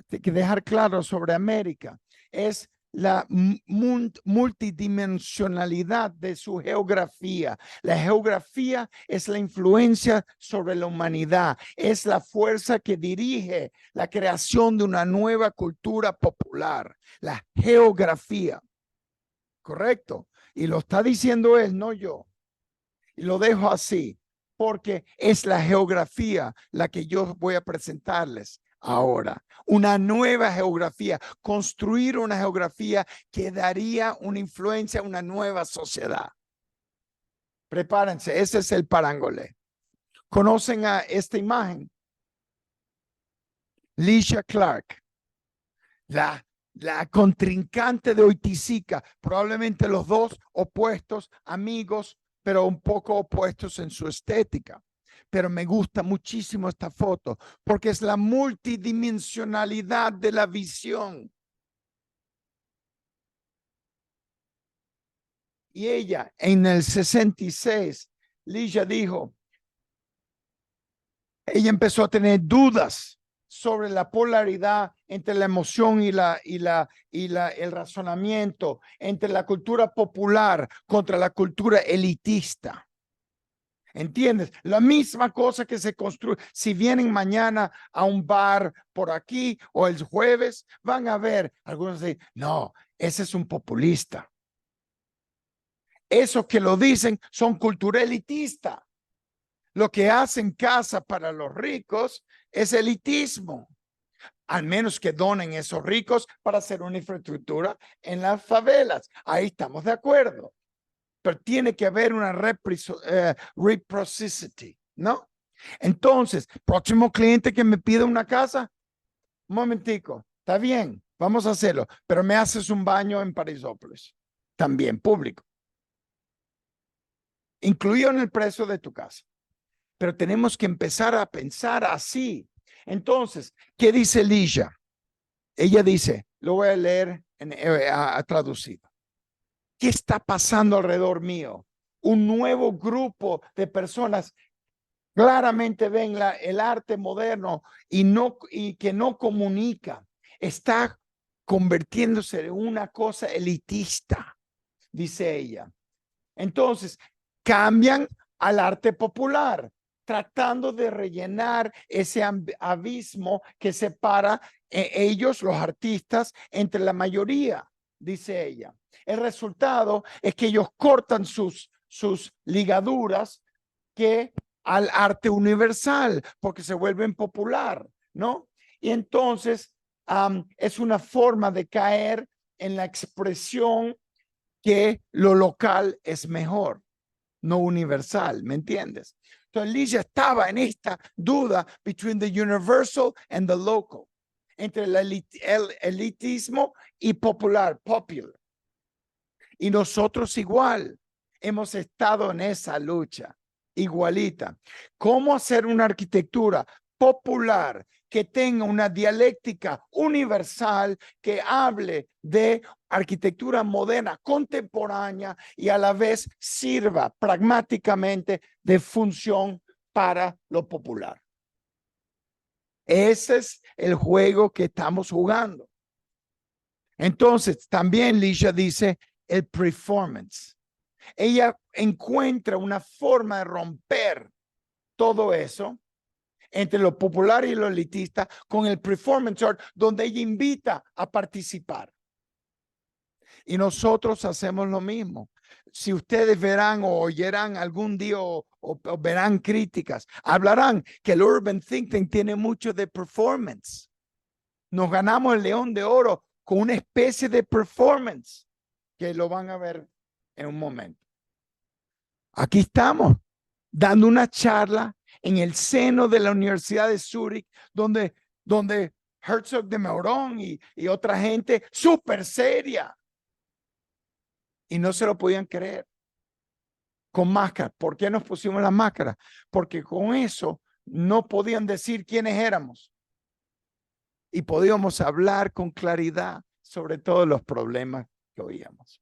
dejar claro sobre América es la multidimensionalidad de su geografía. La geografía es la influencia sobre la humanidad, es la fuerza que dirige la creación de una nueva cultura popular. La geografía, ¿correcto? Y lo está diciendo él, no yo. Y lo dejo así, porque es la geografía la que yo voy a presentarles ahora. Una nueva geografía, construir una geografía que daría una influencia a una nueva sociedad. Prepárense, ese es el parangolé. ¿Conocen a esta imagen? Lisha Clark, la contrincante de Oiticica, probablemente los dos opuestos, amigos, pero un poco opuestos en su estética. Pero me gusta muchísimo esta foto porque es la multidimensionalidad de la visión. Y ella, en el 66, Lisha dijo, ella empezó a tener dudas sobre la polaridad entre la emoción y el razonamiento, entre la cultura popular contra la cultura elitista. ¿Entiendes? La misma cosa que se construye. Si vienen mañana a un bar por aquí o el jueves, van a ver algunos dicen, no, ese es un populista. Esos que lo dicen son cultura elitista. Lo que hacen casa para los ricos es elitismo. Al menos que donen esos ricos para hacer una infraestructura en las favelas. Ahí estamos de acuerdo. Pero tiene que haber una reciprocity, ¿no? Entonces, próximo cliente que me pida una casa, un momentico, está bien, vamos a hacerlo, pero me haces un baño en Parisópolis, también público, incluido en el precio de tu casa. Pero tenemos que empezar a pensar así. Entonces, ¿qué dice Lisha? Ella dice, lo voy a leer traducido. ¿Qué está pasando alrededor mío? Un nuevo grupo de personas claramente ven el arte moderno y que no comunica. Está convirtiéndose en una cosa elitista, dice ella. Entonces, cambian al arte popular, tratando de rellenar ese abismo que separa ellos, los artistas, entre la mayoría, dice ella. El resultado es que ellos cortan sus ligaduras al arte universal, porque se vuelven popular, ¿no? Y entonces es una forma de caer en la expresión que lo local es mejor, no universal, ¿me entiendes? Entonces Lisha estaba en esta duda between the universal and the local, entre el elitismo y popular. Y nosotros igual hemos estado en esa lucha, igualita. ¿Cómo hacer una arquitectura popular que tenga una dialéctica universal, que hable de arquitectura moderna, contemporánea y a la vez sirva pragmáticamente de función para lo popular? Ese es el juego que estamos jugando. Entonces, también Lisha dice el performance. Ella encuentra una forma de romper todo eso entre lo popular y lo elitista con el performance art, donde ella invita a participar. Y nosotros hacemos lo mismo. Si ustedes verán o oyerán algún día o verán críticas, hablarán que el Urban Think Tank tiene mucho de performance. Nos ganamos el León de Oro con una especie de performance que lo van a ver en un momento. Aquí estamos dando una charla en el seno de la Universidad de Zúrich, donde Herzog de Meuron y otra gente súper seria. Y no se lo podían creer. Con máscara. ¿Por qué nos pusimos las máscaras? Porque con eso no podían decir quiénes éramos. Y podíamos hablar con claridad sobre todos los problemas que oíamos.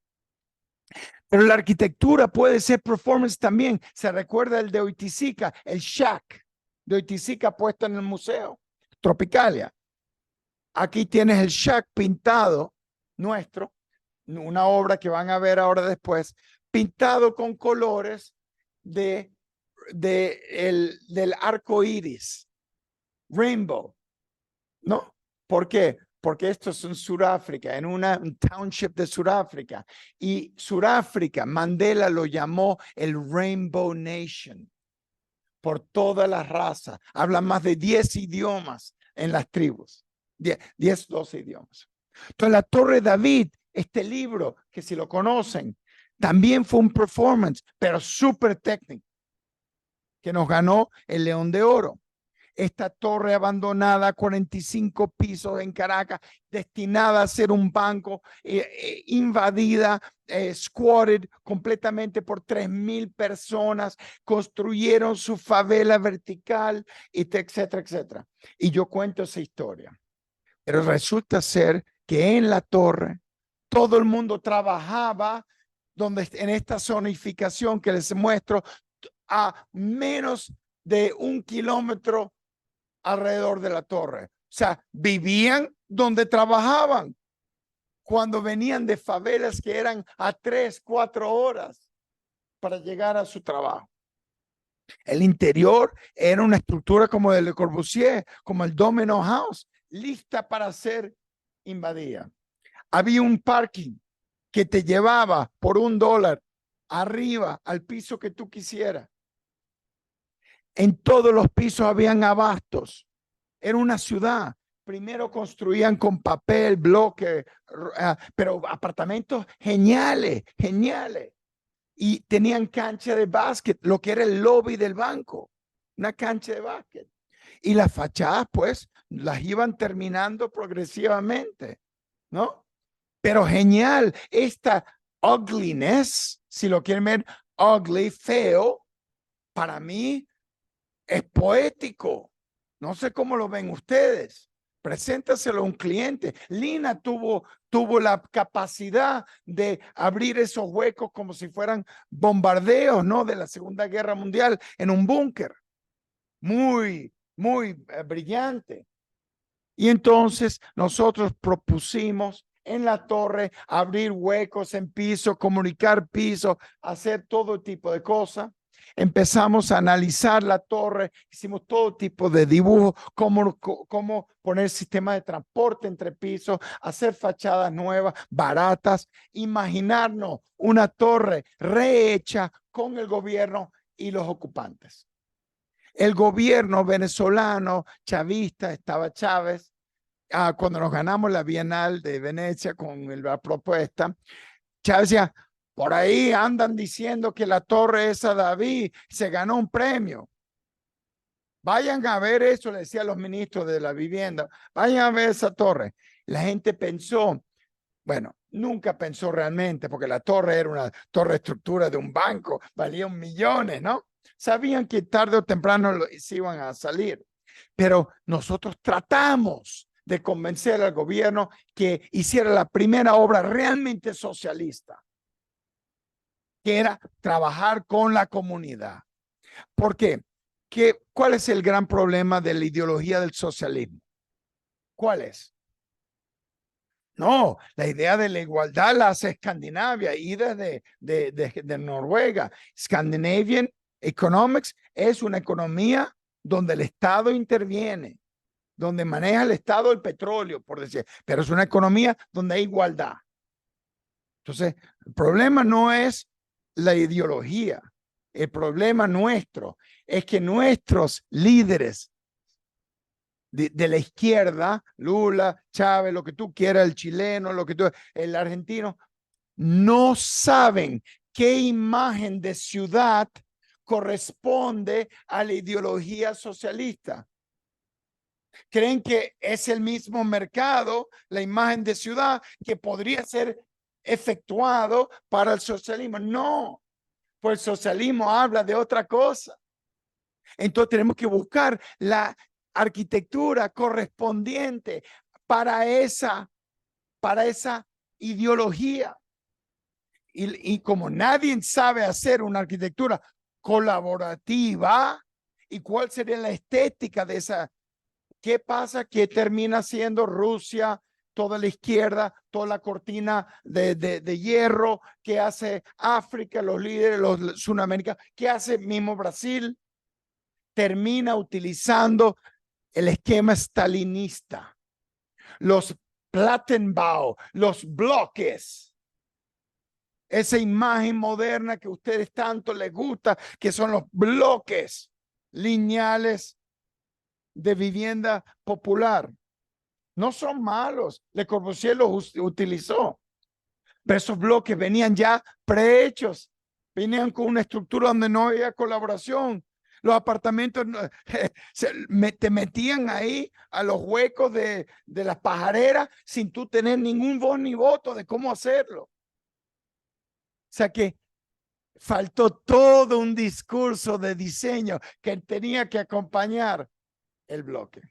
Pero la arquitectura puede ser performance también. Se recuerda el de Oiticica, el shack de Oiticica puesto en el Museo Tropicalia. Aquí tienes el shack pintado nuestro, una obra que van a ver ahora después, pintado con colores del arco iris, rainbow, ¿no? ¿Por qué? Porque esto es en Sudáfrica, en un township de Sudáfrica. Y Sudáfrica, Mandela lo llamó el Rainbow Nation, por todas las razas. Hablan más de 10 idiomas en las tribus, 12 idiomas. Entonces la Torre David, este libro, que si lo conocen, También fue un performance, pero súper técnico, que nos ganó el León de Oro. Esta torre abandonada, 45 pisos en Caracas, destinada a ser un banco, invadida, squatted completamente por 3,000 personas, construyeron su favela vertical, etcétera, etcétera. Y yo cuento esa historia. Pero resulta ser que en la torre todo el mundo trabajaba en esta zonificación que les muestro a menos de 1 kilómetro alrededor de la torre. O sea, vivían donde trabajaban cuando venían de favelas que eran a 3, 4 horas para llegar a su trabajo. El interior era una estructura como el de Le Corbusier, como el Domino House, lista para ser invadida. Había un parking que te llevaba por $1 arriba al piso que tú quisieras. En todos los pisos habían abastos. Era una ciudad. Primero construían con papel, bloque, pero apartamentos geniales, geniales. Y tenían cancha de básquet, lo que era el lobby del banco, una cancha de básquet. Y las fachadas, pues, las iban terminando progresivamente, ¿no? Pero genial, esta ugliness, si lo quieren ver, ugly, feo, para mí es poético. No sé cómo lo ven ustedes. Preséntaselo a un cliente. Lina tuvo la capacidad de abrir esos huecos como si fueran bombardeos, ¿no? De la Segunda Guerra Mundial en un búnker. Muy, muy brillante. Y entonces nosotros propusimos en la torre abrir huecos en piso, comunicar piso, hacer todo tipo de cosas. Empezamos a analizar la torre, hicimos todo tipo de dibujos, cómo poner sistema de transporte entre pisos, hacer fachadas nuevas, baratas, imaginarnos una torre rehecha con el gobierno y los ocupantes. El gobierno venezolano, chavista, estaba Chávez, cuando nos ganamos la Bienal de Venecia con la propuesta, Chávez decía, por ahí andan diciendo que la torre esa David se ganó un premio. Vayan a ver eso, le decía a los ministros de la vivienda, vayan a ver esa torre. La gente pensó, bueno, nunca pensó realmente, porque la torre era una torre de estructura de un banco, valía millones, ¿no? Sabían que tarde o temprano se iban a salir, pero nosotros tratamos de convencer al gobierno que hiciera la primera obra realmente socialista, que era trabajar con la comunidad. ¿Por qué? ¿Cuál es el gran problema de la ideología del socialismo? ¿Cuál es? No, la idea de la igualdad la hace Escandinavia y de Noruega. Scandinavian Economics es una economía donde el Estado interviene, donde maneja el Estado el petróleo, por decir, pero es una economía donde hay igualdad. Entonces, el problema no es la ideología. El problema nuestro es que nuestros líderes de la izquierda, Lula, Chávez, lo que tú quieras, el chileno, el argentino, no saben qué imagen de ciudad corresponde a la ideología socialista. Creen que es el mismo mercado, la imagen de ciudad, que podría ser efectuado para el socialismo. No, pues el socialismo habla de otra cosa. Entonces tenemos que buscar la arquitectura correspondiente para esa ideología. Y como nadie sabe hacer una arquitectura colaborativa, ¿y cuál sería la estética de esa? ¿Qué pasa? Que termina siendo Rusia, toda la izquierda, toda la cortina de hierro, que hace África, los líderes, los sudamericanos, que hace mismo Brasil, termina utilizando el esquema stalinista, los Plattenbau, los bloques, esa imagen moderna que a ustedes tanto les gusta, que son los bloques lineales de vivienda popular. No son malos, Le Corbusier los utilizó, Pero esos bloques venían ya prehechos, venían con una estructura donde no había colaboración. Los apartamentos te metían ahí a los huecos de las pajareras sin tú tener ningún voz ni voto de cómo hacerlo. O sea que faltó todo un discurso de diseño que tenía que acompañar el bloque.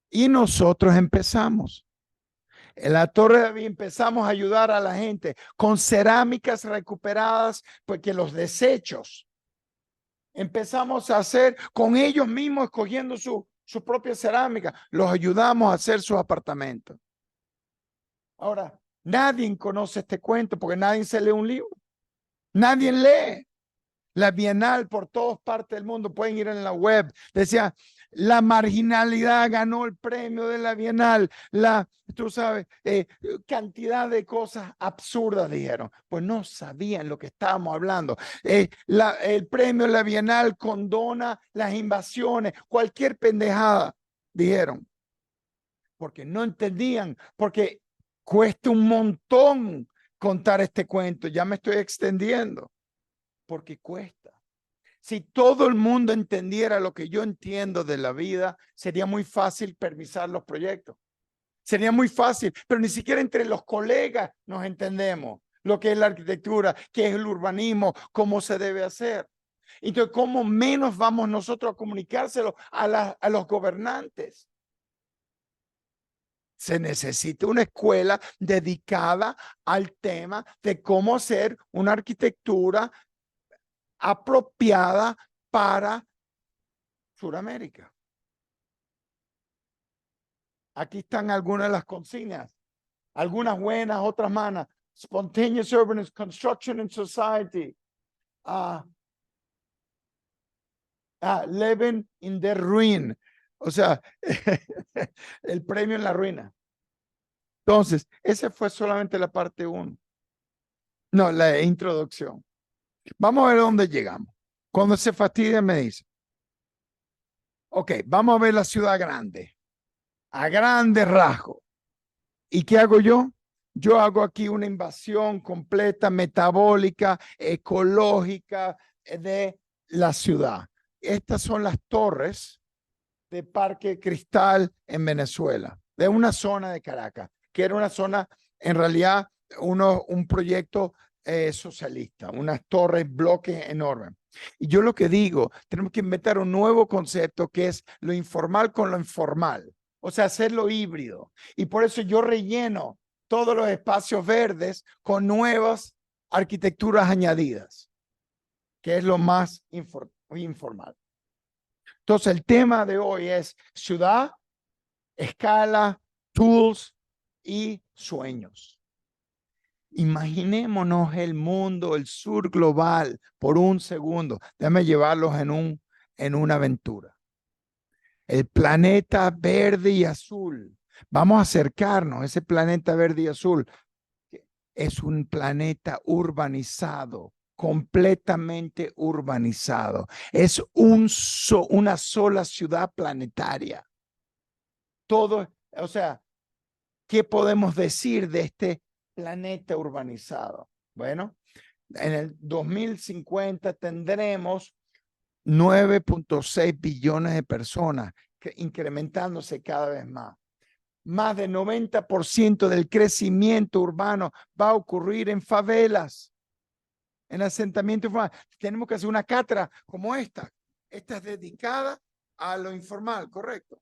Y nosotros empezamos. En la Torre de David empezamos a ayudar a la gente con cerámicas recuperadas, porque los desechos empezamos a hacer con ellos mismos, escogiendo su propia cerámica. Los ayudamos a hacer sus apartamentos. Ahora, nadie conoce este cuento porque nadie se lee un libro. Nadie lee. La Bienal por todas partes del mundo, pueden ir en la web. Decía, la marginalidad ganó el premio de la Bienal. Tú sabes, cantidad de cosas absurdas dijeron. Pues no sabían lo que estábamos hablando. El premio de la Bienal condona las invasiones, cualquier pendejada, dijeron. Porque no entendían, porque cuesta un montón contar este cuento. Ya me estoy extendiendo. Porque cuesta. Si todo el mundo entendiera lo que yo entiendo de la vida, sería muy fácil permisar los proyectos. Sería muy fácil, pero ni siquiera entre los colegas nos entendemos lo que es la arquitectura, qué es el urbanismo, cómo se debe hacer. Entonces, ¿cómo menos vamos nosotros a comunicárselo a los gobernantes? Se necesita una escuela dedicada al tema de cómo hacer una arquitectura apropiada para Sudamérica. Aquí están algunas de las consignas, algunas buenas, otras malas. Spontaneous urban construction in society. Living in the ruin. O sea, el premio en la ruina. Entonces, esa fue solamente la parte 1. No, la introducción. Vamos a ver dónde llegamos. Cuando se fastidia me dice. Ok, vamos a ver la ciudad grande. A grandes rasgos. ¿Y qué hago yo? Yo hago aquí una invasión completa, metabólica, ecológica de la ciudad. Estas son las torres de Parque Cristal en Venezuela, de una zona de Caracas, que era una zona, en realidad, un proyecto socialista, unas torres, bloques enormes. Y yo lo que digo, tenemos que inventar un nuevo concepto que es lo informal con lo informal, o sea, hacerlo híbrido. Y por eso yo relleno todos los espacios verdes con nuevas arquitecturas añadidas, que es lo más informal. Entonces, el tema de hoy es ciudad, escala, tools y sueños. Imaginémonos el mundo, el sur global, por un segundo. Déjame llevarlos en una aventura. El planeta verde y azul. Vamos a acercarnos a ese planeta verde y azul. Es un planeta urbanizado, completamente urbanizado. Es una sola ciudad planetaria. Todo, o sea, ¿qué podemos decir de este planeta urbanizado? Bueno, en el 2050 tendremos 9.6 billones de personas, incrementándose cada vez más. Más del 90% del crecimiento urbano va a ocurrir en favelas, en asentamientos informales. Tenemos que hacer una cátedra como esta. Esta es dedicada a lo informal, ¿correcto?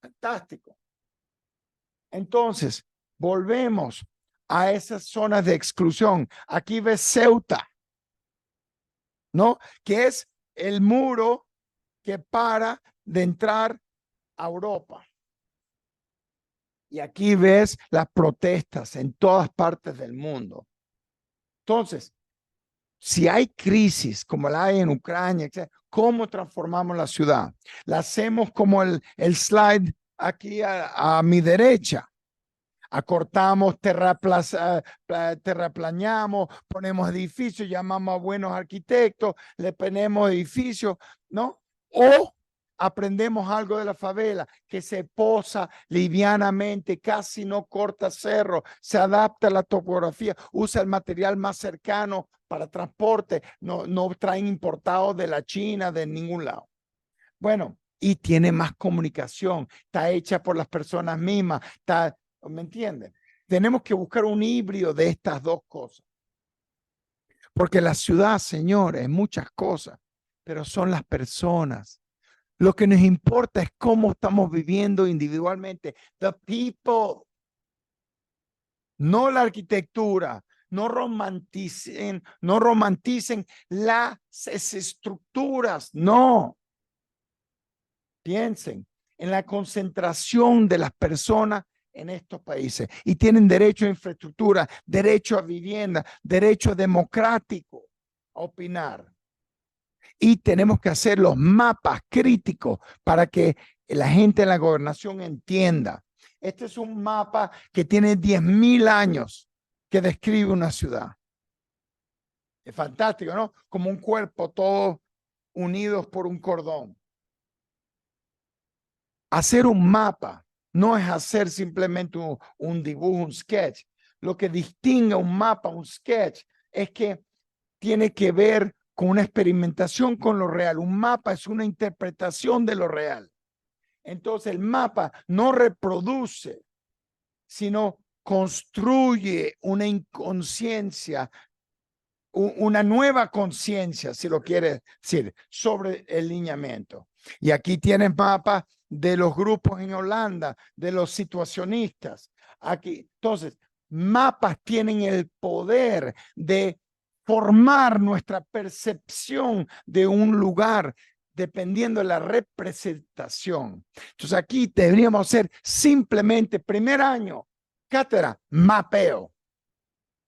Fantástico. Entonces, volvemos a esas zonas de exclusión. Aquí ves Ceuta, ¿no? Que es el muro que para de entrar a Europa. Y aquí ves las protestas en todas partes del mundo. Entonces, si hay crisis como la hay en Ucrania, etc., ¿cómo transformamos la ciudad? La hacemos como el slide aquí a mi derecha. Acortamos, terraplañamos, ponemos edificios, llamamos a buenos arquitectos, le ponemos edificios, ¿no? O aprendemos algo de la favela, que se posa livianamente, casi no corta cerro, se adapta a la topografía, usa el material más cercano para transporte, no traen importados de la China, de ningún lado. Bueno, y tiene más comunicación, está hecha por las personas mismas, ¿me entienden? Tenemos que buscar un híbrido de estas dos cosas. Porque la ciudad, señores, es muchas cosas, pero son las personas. Lo que nos importa es cómo estamos viviendo individualmente. The people. No la arquitectura. No romanticen las estructuras. No. Piensen en la concentración de las personas en estos países y tienen derecho a infraestructura, derecho a vivienda, derecho democrático a opinar. Y tenemos que hacer los mapas críticos para que la gente en la gobernación entienda. Este es un mapa que tiene 10.000 años que describe una ciudad. Es fantástico, ¿no? Como un cuerpo, todos unidos por un cordón. Hacer un mapa no es hacer simplemente un dibujo, un sketch. Lo que distingue un mapa, un sketch, es que tiene que ver con una experimentación con lo real. Un mapa es una interpretación de lo real. Entonces el mapa no reproduce, sino construye una inconsciencia, una nueva conciencia, si lo quiere decir, sobre el lineamiento. Y aquí tienen mapas de los grupos en Holanda, de los situacionistas. Aquí, entonces, mapas tienen el poder de formar nuestra percepción de un lugar dependiendo de la representación. Entonces aquí deberíamos hacer simplemente primer año, cátedra, mapeo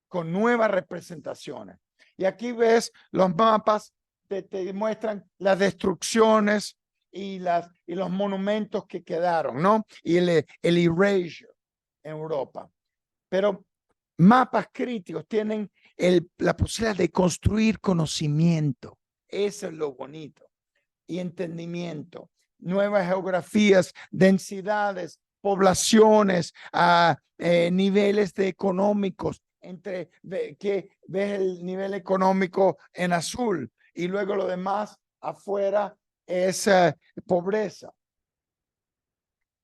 con nuevas representaciones. Y aquí ves los mapas que te muestran las destrucciones y los monumentos que quedaron, ¿no? Y el erasure en Europa. Pero mapas críticos tienen la posibilidad de construir conocimiento. Eso es lo bonito. Y entendimiento. Nuevas geografías, densidades, poblaciones, niveles económicos. Que ves el nivel económico en azul y luego lo demás afuera es pobreza.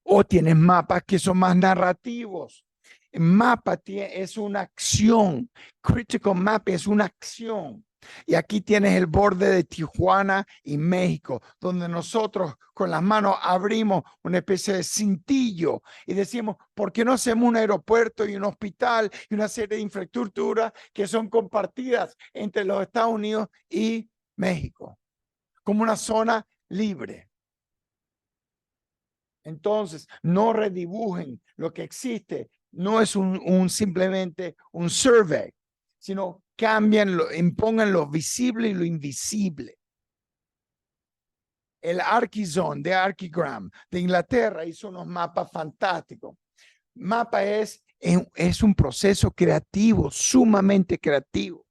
O tienes mapas que son más narrativos. Mapa es una acción. Critical map es una acción. Y aquí tienes el borde de Tijuana y México, donde nosotros con las manos abrimos una especie de cintillo y decimos, ¿por qué no hacemos un aeropuerto y un hospital y una serie de infraestructuras que son compartidas entre los Estados Unidos y México? Como una zona libre. Entonces, no redibujen lo que existe. No es simplemente un survey, sino impongan lo visible y lo invisible. El Archizone de Archigram de Inglaterra hizo unos mapas fantásticos. Mapa es un proceso creativo, sumamente creativo.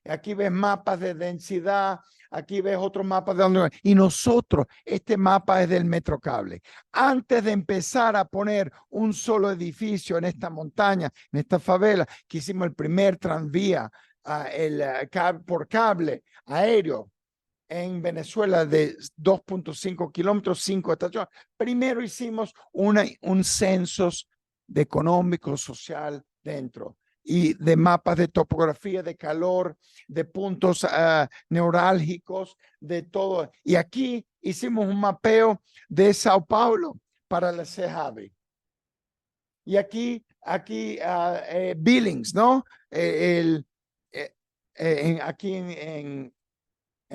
Aquí ves mapas de densidad, aquí ves otros mapas de donde. Y nosotros, este mapa es del Metrocable. Antes de empezar a poner un solo edificio en esta montaña, en esta favela, que hicimos el primer tranvía por cable aéreo en Venezuela de 2.5 kilómetros, 5 estaciones. Primero hicimos un censo económico, social dentro. Y de mapas de topografía, de calor, de puntos neurálgicos, de todo. Y aquí hicimos un mapeo de Sao Paulo para la CEJAVE. Y aquí Billings, ¿no? Aquí en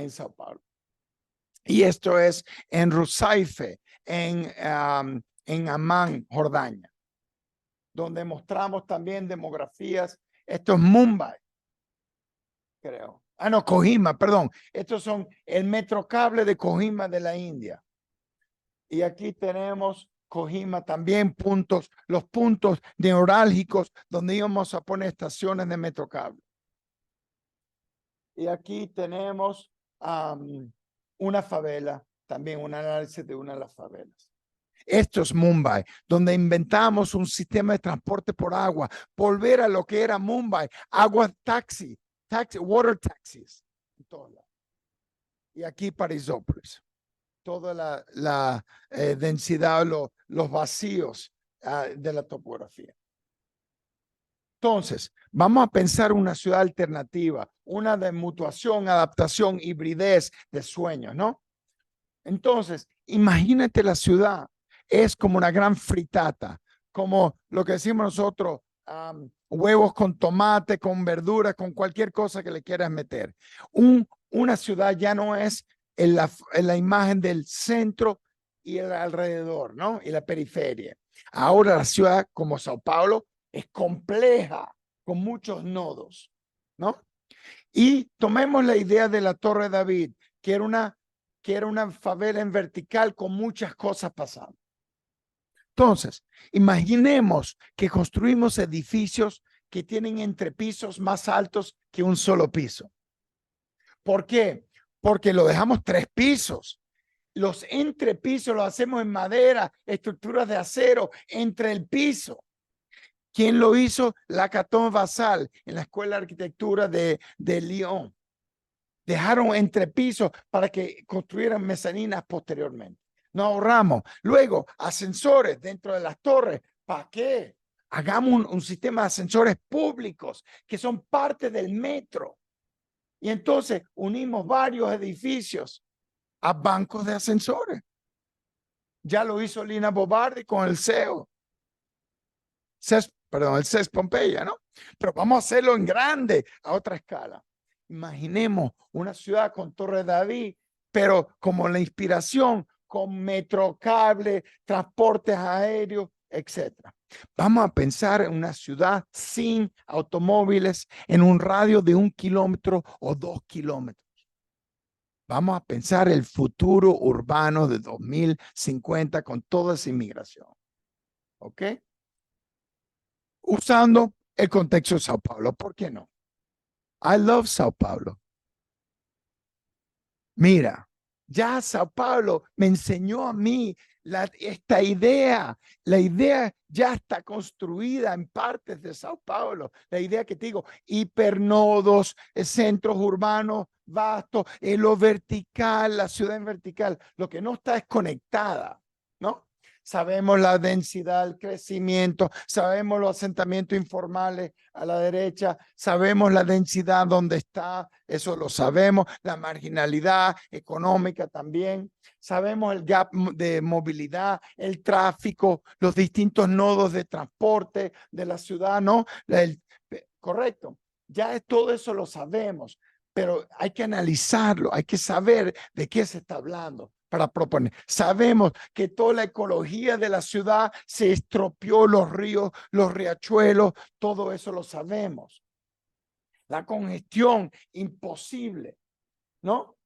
Sao Paulo. Y esto es en Rusaife, en Amán, Jordania, donde mostramos también demografías. Esto es Mumbai, creo. No, Kohima, perdón. Estos son el Metrocable de Kohima de la India. Y aquí tenemos Kohima también, los puntos neurálgicos donde íbamos a poner estaciones de Metrocable. Y aquí tenemos una favela también un análisis de una de las favelas. Esto es Mumbai, donde inventamos un sistema de transporte por agua, volver a lo que era Mumbai, agua taxi, water taxis. En todos lados. Y aquí Parisópolis, toda la densidad, los vacíos de la topografía. Entonces, vamos a pensar una ciudad alternativa, una de mutuación, adaptación, hibridez de sueños, ¿no? Entonces, imagínate la ciudad, es como una gran fritata, como lo que decimos nosotros, huevos con tomate, con verduras, con cualquier cosa que le quieras meter. Una ciudad ya no es en la imagen del centro y el alrededor, ¿no? Y la periferia. Ahora la ciudad como Sao Paulo es compleja, con muchos nodos, ¿no? Y tomemos la idea de la Torre David, que era una favela en vertical con muchas cosas pasando. Entonces, imaginemos que construimos edificios que tienen entrepisos más altos que un solo piso. ¿Por qué? Porque lo dejamos 3 pisos. Los entrepisos los hacemos en madera, estructuras de acero entre el piso. ¿Quién lo hizo? Lacaton Vassal en la Escuela de Arquitectura de Lyon. Dejaron entrepisos para que construyeran mezaninas posteriormente. Nos ahorramos. Luego, ascensores dentro de las torres. ¿Para qué? Hagamos un sistema de ascensores públicos que son parte del metro. Y entonces unimos varios edificios a bancos de ascensores. Ya lo hizo Lina Bobardi con el CEO. El CES Pompeya, ¿no? Pero vamos a hacerlo en grande, a otra escala. Imaginemos una ciudad con Torre David, pero como la inspiración, con metrocable, transportes aéreos, etc. Vamos a pensar en una ciudad sin automóviles en un radio de 1 kilómetro o 2 kilómetros. Vamos a pensar el futuro urbano de 2050 con toda esa inmigración. ¿Ok? Usando el contexto de Sao Paulo. ¿Por qué no? I love Sao Paulo. Mira, ya Sao Paulo me enseñó a mí esta idea. La idea ya está construida en partes de Sao Paulo. La idea que te digo, hipernodos, centros urbanos vastos, lo vertical, la ciudad en vertical. Lo que no está es conectada, ¿no? Sabemos la densidad, el crecimiento, sabemos los asentamientos informales a la derecha, sabemos la densidad donde está, eso lo sabemos, la marginalidad económica también, sabemos el gap de movilidad, el tráfico, los distintos nodos de transporte de la ciudad, ¿no? Correcto, ya todo eso lo sabemos, pero hay que analizarlo, hay que saber de qué se está hablando. Para proponer. Sabemos que toda la ecología de la ciudad se estropeó, los ríos, los riachuelos, todo eso lo sabemos. La congestión, imposible, ¿no?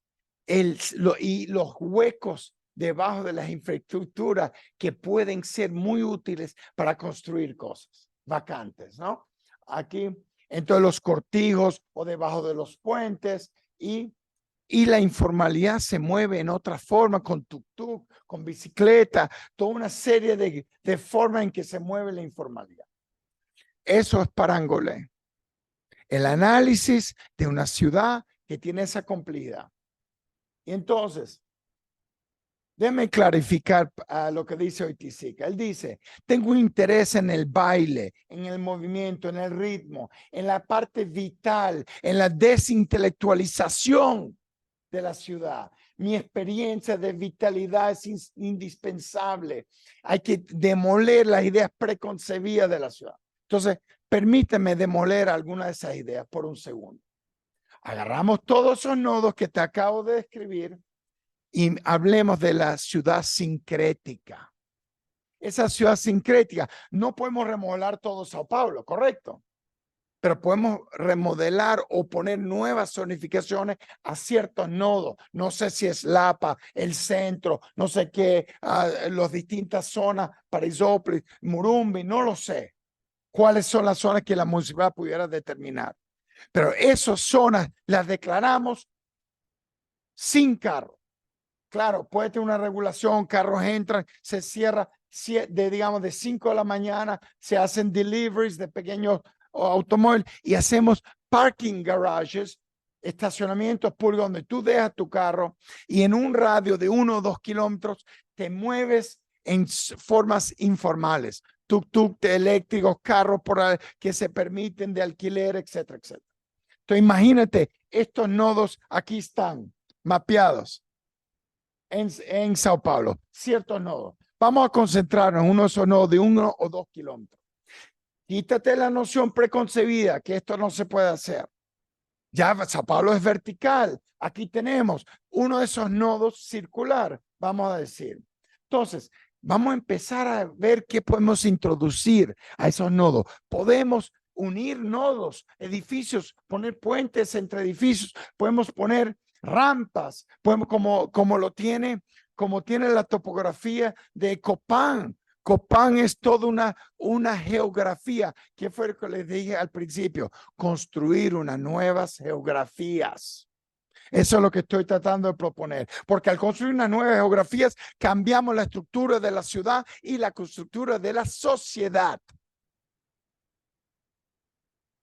Y los huecos debajo de las infraestructuras que pueden ser muy útiles para construir cosas vacantes, ¿no? Aquí, entre los cortijos o debajo de los puentes y la informalidad se mueve en otra forma, con tuk-tuk, con bicicleta, toda una serie de formas en que se mueve la informalidad. Eso es Parangolé. El análisis de una ciudad que tiene esa complejidad. Y entonces, déjame clarificar lo que dice Oiticica. Él dice, tengo un interés en el baile, en el movimiento, en el ritmo, en la parte vital, en la desintelectualización de la ciudad. Mi experiencia de vitalidad es indispensable. Hay que demoler las ideas preconcebidas de la ciudad. Entonces, permíteme demoler alguna de esas ideas por un segundo. Agarramos todos esos nodos que te acabo de describir y hablemos de la ciudad sincrética. Esa ciudad sincrética, no podemos remodelar todo Sao Paulo, ¿correcto? Pero podemos remodelar o poner nuevas zonificaciones a ciertos nodos. No sé si es Lapa, el centro, no sé qué, las distintas zonas, Parisópolis, Murumbi, no lo sé. ¿Cuáles son las zonas que la municipalidad pudiera determinar? Pero esas zonas las declaramos sin carro. Claro, puede tener una regulación, carros entran, se cierra digamos de 5 de la mañana, se hacen deliveries de pequeños automóviles y hacemos parking garages, estacionamientos públicos donde tú dejas tu carro y en un radio de 1 o 2 kilómetros te mueves en formas informales, tuk-tuk eléctricos, carros que se permiten de alquiler, etcétera, etcétera. Entonces imagínate, estos nodos aquí están mapeados en Sao Paulo, ciertos nodos. Vamos a concentrarnos en uno de esos nodos de 1 o 2 kilómetros. Quítate la noción preconcebida que esto no se puede hacer. Ya Sao Paulo es vertical. Aquí tenemos uno de esos nodos circular, vamos a decir. Entonces, vamos a empezar a ver qué podemos introducir a esos nodos. Podemos unir nodos, edificios, poner puentes entre edificios, podemos poner rampas, podemos como tiene la topografía de Copán. Copán es toda una geografía, que fue lo que les dije al principio, construir unas nuevas geografías. Eso es lo que estoy tratando de proponer, porque al construir unas nuevas geografías cambiamos la estructura de la ciudad y la estructura de la sociedad.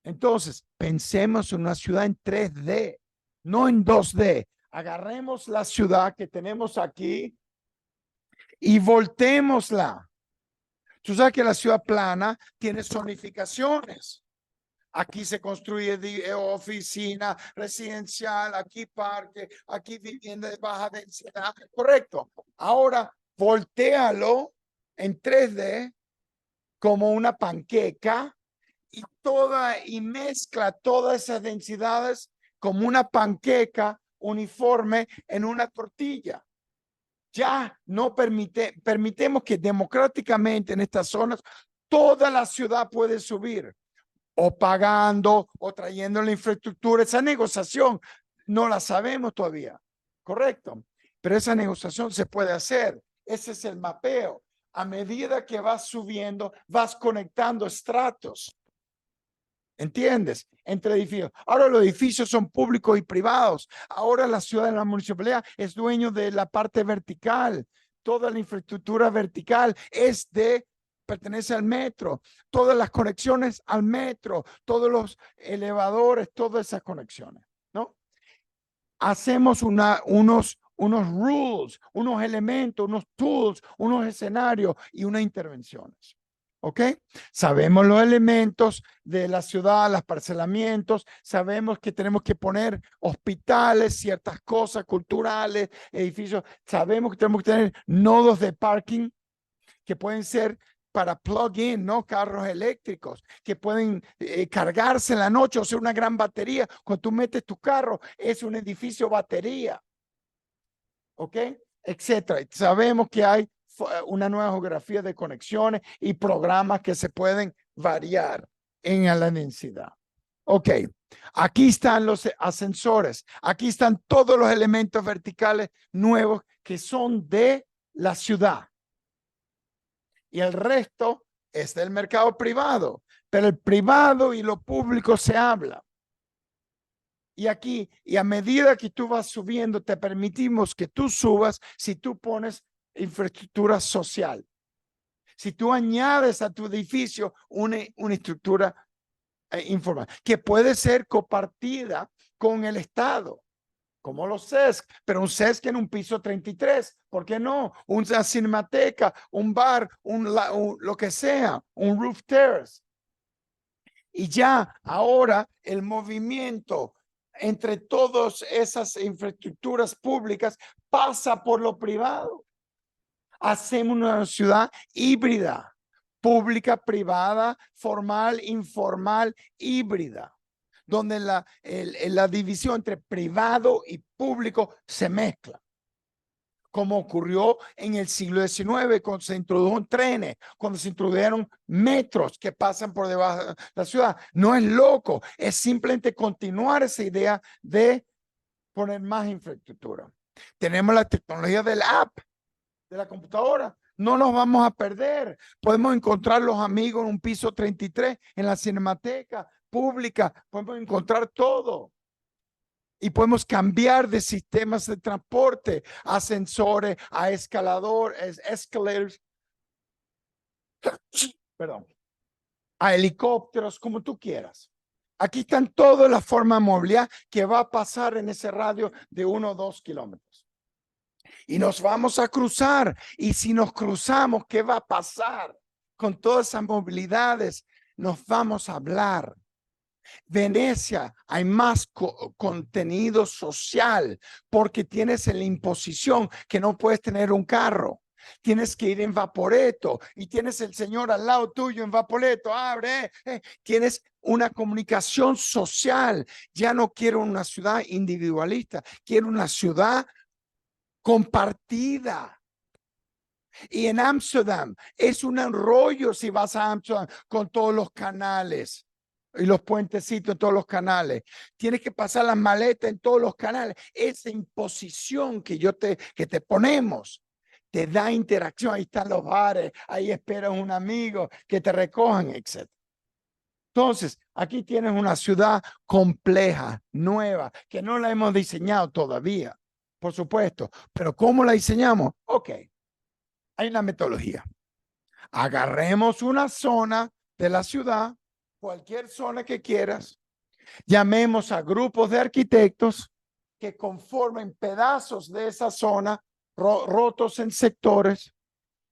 Entonces, pensemos en una ciudad en 3D, no en 2D. Agarremos la ciudad que tenemos aquí y volteémosla. Tú sabes que la ciudad plana tiene zonificaciones. Aquí se construye oficina residencial, aquí parque, aquí vivienda de baja densidad. Correcto. Ahora, voltéalo en 3D como una panqueca y mezcla todas esas densidades como una panqueca uniforme en una tortilla. Ya no permitemos que democráticamente en estas zonas toda la ciudad puede subir o pagando o trayendo la infraestructura. Esa negociación no la sabemos todavía, correcto, pero esa negociación se puede hacer. Ese es el mapeo. A medida que vas subiendo, vas conectando estratos. ¿Entiendes? Entre edificios. Ahora los edificios son públicos y privados. Ahora la ciudad de la municipalidad es dueño de la parte vertical. Toda la infraestructura vertical pertenece al metro. Todas las conexiones al metro. Todos los elevadores, todas esas conexiones, ¿no? Hacemos unos rules, unos elementos, unos tools, unos escenarios y unas intervenciones. ¿Ok? Sabemos los elementos de la ciudad, los parcelamientos, sabemos que tenemos que poner hospitales, ciertas cosas culturales, edificios, sabemos que tenemos que tener nodos de parking que pueden ser para plug-in, ¿no? Carros eléctricos que pueden cargarse en la noche o ser una gran batería. Cuando tú metes tu carro, es un edificio batería. ¿Ok? Etcétera. Sabemos que hay una nueva geografía de conexiones y programas que se pueden variar en la densidad. Ok, aquí están los ascensores, aquí están todos los elementos verticales nuevos que son de la ciudad. Y el resto es del mercado privado, pero el privado y lo público se habla. Y aquí, y a medida que tú vas subiendo, te permitimos que tú subas si tú pones infraestructura social. Si tú añades a tu edificio una estructura informal, que puede ser compartida con el Estado, como los CESC, pero un CESC en un piso 33, ¿por qué no? Una cinemateca, un bar, lo que sea, un roof terrace. Y ya ahora el movimiento entre todas esas infraestructuras públicas pasa por lo privado. Hacemos una ciudad híbrida, pública, privada, formal, informal, híbrida, donde la división entre privado y público se mezcla. Como ocurrió en el siglo XIX, cuando se introdujeron trenes, cuando se introdujeron metros que pasan por debajo de la ciudad. No es loco, es simplemente continuar esa idea de poner más infraestructura. Tenemos la tecnología del app, de la computadora. No nos vamos a perder. Podemos encontrar los amigos en un piso 33, en la cinemateca pública. Podemos encontrar todo. Y podemos cambiar de sistemas de transporte, ascensores, a escalators, perdón, a helicópteros, como tú quieras. Aquí están todas las formas de movilidad que va a pasar en ese radio de 1 o 2 kilómetros. Y nos vamos a cruzar. Y si nos cruzamos, ¿qué va a pasar? Con todas esas movilidades, nos vamos a hablar. Venecia, hay más contenido social porque tienes la imposición que no puedes tener un carro. Tienes que ir en Vaporetto y tienes el señor al lado tuyo en Vaporetto. Abre, tienes una comunicación social. Ya no quiero una ciudad individualista, quiero una ciudad compartida. Y en Ámsterdam es un rollo si vas a Ámsterdam con todos los canales y los puentecitos en todos los canales. Tienes que pasar las maletas en todos los canales. Esa imposición que te ponemos te da interacción. Ahí están los bares, ahí esperas un amigo que te recojan, etc. Entonces, aquí tienes una ciudad compleja, nueva, que no la hemos diseñado todavía, por supuesto. Pero ¿cómo la diseñamos? Ok. Hay una metodología. Agarremos una zona de la ciudad, cualquier zona que quieras, llamemos a grupos de arquitectos que conformen pedazos de esa zona rotos en sectores.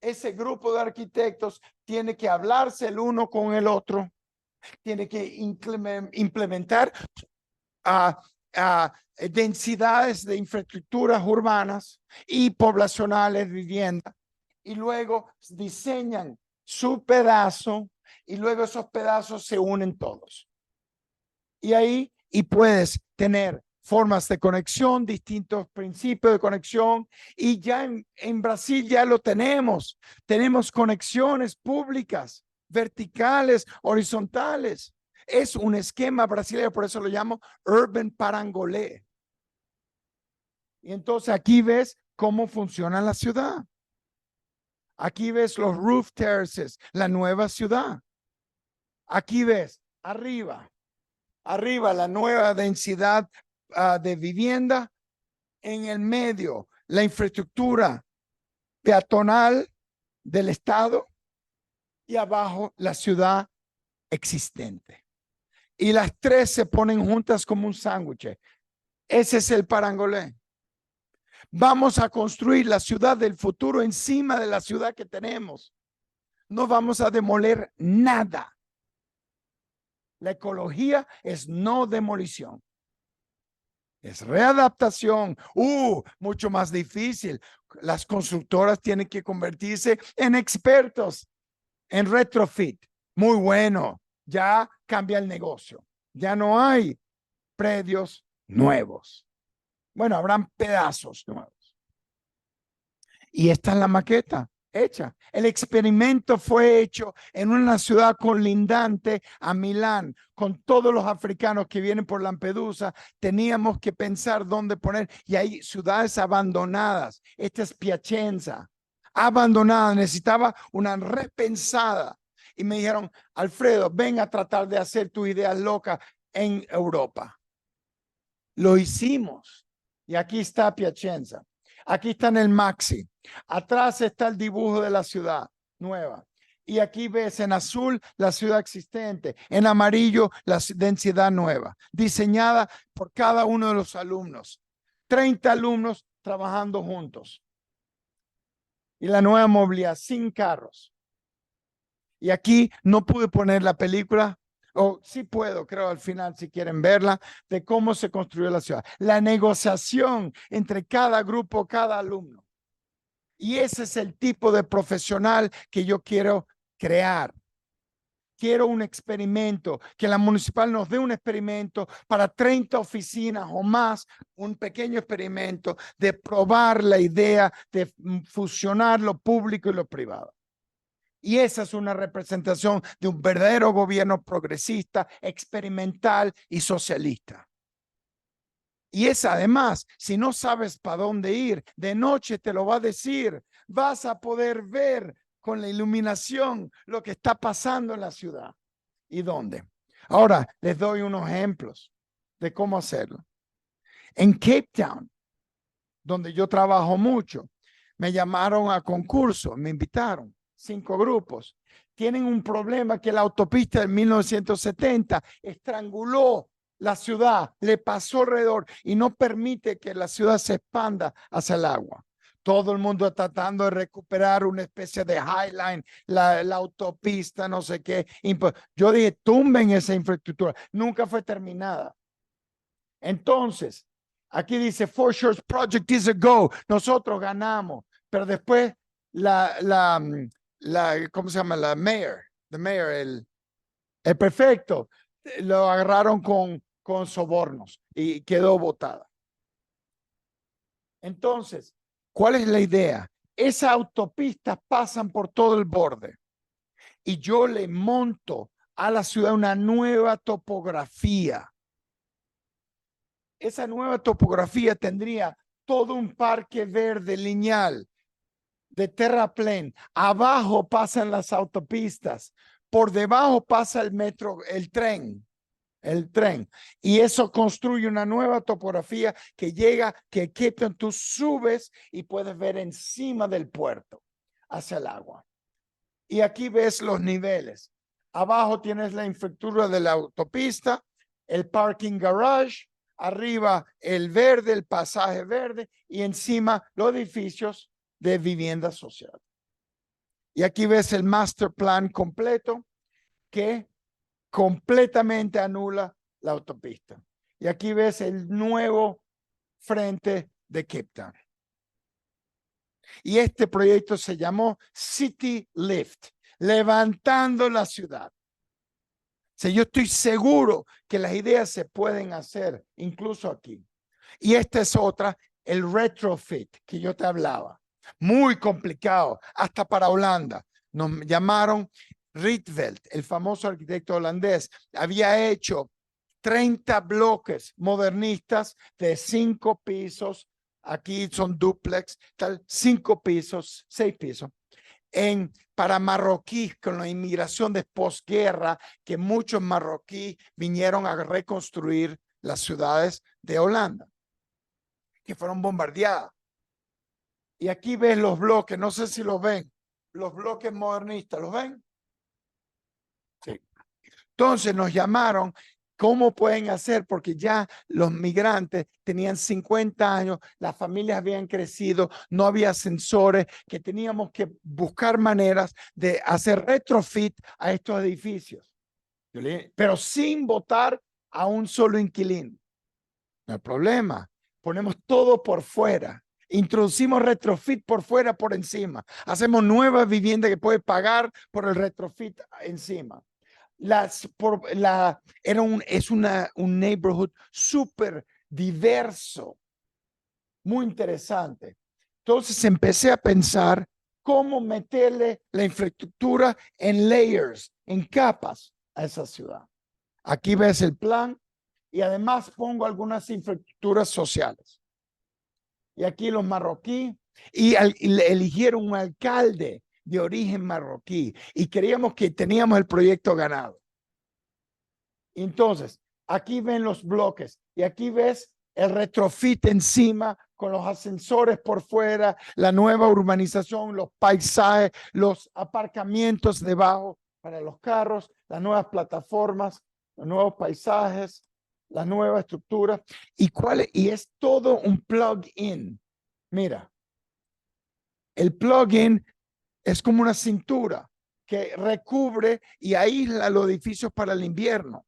Ese grupo de arquitectos tiene que hablarse el uno con el otro, tiene que implementar densidades de infraestructuras urbanas y poblacionales, vivienda. Y luego diseñan su pedazo y luego esos pedazos se unen todos. Y puedes tener formas de conexión, distintos principios de conexión. Y ya en Brasil ya lo tenemos. Tenemos conexiones públicas, verticales, horizontales. Es un esquema brasileño, por eso lo llamo Urban Parangolé. Y entonces aquí ves cómo funciona la ciudad. Aquí ves los roof terraces, la nueva ciudad. Aquí ves arriba la nueva densidad de vivienda. En el medio, la infraestructura peatonal del estado y abajo la ciudad existente. Y las tres se ponen juntas como un sándwich. Ese es el parangolé. Vamos a construir la ciudad del futuro encima de la ciudad que tenemos. No vamos a demoler nada. La ecología es no demolición. Es readaptación. Mucho más difícil. Las constructoras tienen que convertirse en expertos en retrofit. Muy bueno. Ya cambia el negocio. Ya no hay predios nuevos. Bueno, habrán pedazos nuevos. Y esta es la maqueta hecha. El experimento fue hecho en una ciudad colindante a Milán, con todos los africanos que vienen por Lampedusa. Teníamos que pensar dónde poner, y hay ciudades abandonadas. Esta es Piacenza, abandonada, necesitaba una repensada. Y me dijeron, Alfredo, ven a tratar de hacer tu idea loca en Europa. Lo hicimos. Y aquí está Piacenza. Aquí está en el Maxi. Atrás está el dibujo de la ciudad nueva. Y aquí ves en azul la ciudad existente. En amarillo la densidad nueva. Diseñada por cada uno de los alumnos. 30 alumnos trabajando juntos. Y la nueva movilidad sin carros. Y aquí no pude poner la película. Sí puedo, creo, al final, si quieren verla, de cómo se construyó la ciudad. La negociación entre cada grupo, cada alumno. Y ese es el tipo de profesional que yo quiero crear. Quiero un experimento, que la municipal nos dé un experimento para 30 oficinas o más, un pequeño experimento de probar la idea de fusionar lo público y lo privado. Y esa es una representación de un verdadero gobierno progresista, experimental y socialista. Y es además, si no sabes para dónde ir, de noche te lo va a decir. Vas a poder ver con la iluminación lo que está pasando en la ciudad. ¿Y dónde? Ahora les doy unos ejemplos de cómo hacerlo. En Cape Town, donde yo trabajo mucho, me llamaron a concurso, me invitaron, 5 grupos. Tienen un problema que la autopista de 1970 estranguló la ciudad, le pasó alrededor y no permite que la ciudad se expanda hacia el agua. Todo el mundo está tratando de recuperar una especie de highline, la autopista, no sé qué. Yo dije, tumben esa infraestructura. Nunca fue terminada. Entonces, aquí dice, Foreshore's project is a go. Nosotros ganamos, pero después ¿cómo se llama? La mayor, el prefecto, lo agarraron con sobornos y quedó votada. Entonces, ¿cuál es la idea? Esas autopistas pasan por todo el borde y yo le monto a la ciudad una nueva topografía. Esa nueva topografía tendría todo un parque verde lineal de terraplén. Abajo pasan las autopistas, por debajo pasa el metro, el tren. Y eso construye una nueva topografía que llega, que tú subes y puedes ver encima del puerto hacia el agua. Y aquí ves los niveles. Abajo tienes la infraestructura de la autopista, el parking garage, arriba el verde, el pasaje verde y encima los edificios de vivienda social. Y aquí ves el master plan completo que completamente anula la autopista. Y aquí ves el nuevo frente de Cape Town. Y este proyecto se llamó City Lift, levantando la ciudad. O sea, yo estoy seguro que las ideas se pueden hacer incluso aquí. Y esta es otra, el retrofit que yo te hablaba. Muy complicado, hasta para Holanda. Nos llamaron Rietveld, el famoso arquitecto holandés, había hecho 30 bloques modernistas de 5 pisos. Aquí son duplex, 5 pisos, 6 pisos. Para marroquíes, con la inmigración de posguerra, que muchos marroquíes vinieron a reconstruir las ciudades de Holanda, que fueron bombardeadas. Y aquí ven los bloques, no sé si los ven, los bloques modernistas, ¿los ven? Sí. Entonces nos llamaron, ¿cómo pueden hacer? Porque ya los migrantes tenían 50 años, las familias habían crecido, no había ascensores, que teníamos que buscar maneras de hacer retrofit a estos edificios, pero sin votar a un solo inquilino. No hay problema, ponemos todo por fuera. Introducimos retrofit por fuera, por encima. Hacemos nuevas viviendas que puede pagar por el retrofit encima. Es un neighborhood súper diverso, muy interesante. Entonces empecé a pensar cómo meterle la infraestructura en layers, en capas a esa ciudad. Aquí ves el plan y además pongo algunas infraestructuras sociales. Y aquí los marroquíes y eligieron un alcalde de origen marroquí y creíamos que teníamos el proyecto ganado. Entonces, aquí ven los bloques y aquí ves el retrofit encima con los ascensores por fuera, la nueva urbanización, los paisajes, los aparcamientos debajo para los carros, las nuevas plataformas, los nuevos paisajes, la nueva estructura. Y es todo un plug-in. Mira, el plug-in es como una cintura que recubre y aísla los edificios para el invierno.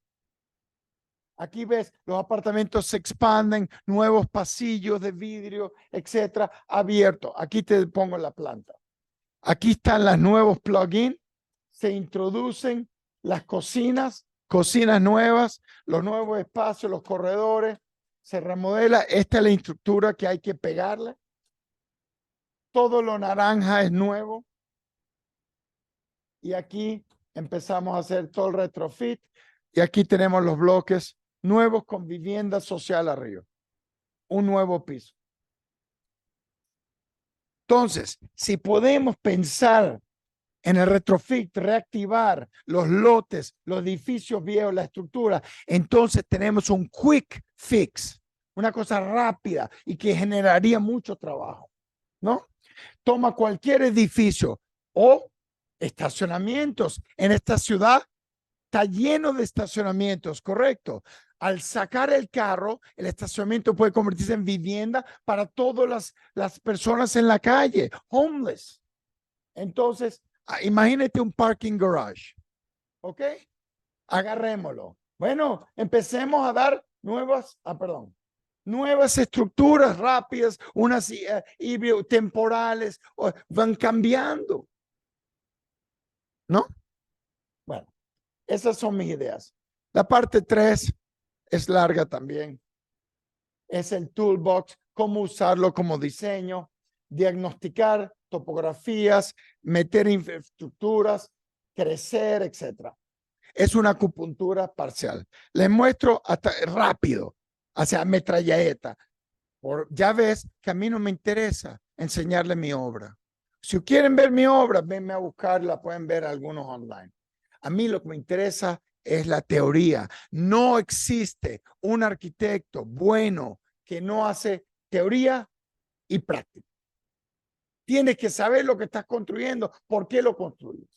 Aquí ves, los apartamentos se expanden, nuevos pasillos de vidrio, etcétera, abiertos. Aquí te pongo la planta. Aquí están los nuevos plugins. Se introducen las cocinas nuevas, los nuevos espacios, los corredores. Se remodela. Esta es la estructura que hay que pegarle. Todo lo naranja es nuevo. Y aquí empezamos a hacer todo el retrofit. Y aquí tenemos los bloques nuevos con vivienda social arriba. Un nuevo piso. Entonces, si podemos pensar en el retrofit, reactivar los lotes, los edificios viejos, la estructura, entonces tenemos un quick fix una cosa rápida y que generaría mucho trabajo, ¿no? Toma cualquier edificio o estacionamientos. En esta ciudad está lleno de estacionamientos, correcto. Al sacar el carro, el estacionamiento puede convertirse en vivienda para todas las personas en la calle, homeless. Entonces, imagínate un parking garage, ¿ok? Agarrémoslo. Bueno, empecemos a dar nuevas estructuras rápidas, unas temporales, van cambiando, ¿no? Bueno, esas son mis ideas. La parte 3 es larga también. Es el toolbox, cómo usarlo como diseño, diagnosticar topografías, meter infraestructuras, crecer, etc. Es una acupuntura parcial. Les muestro hasta rápido, hacia metralleta. Ya ves que a mí no me interesa enseñarle mi obra. Si quieren ver mi obra, venme a buscarla, pueden ver algunos online. A mí lo que me interesa es la teoría. No existe un arquitecto bueno que no hace teoría y práctica. Tienes que saber lo que estás construyendo, por qué lo construyes.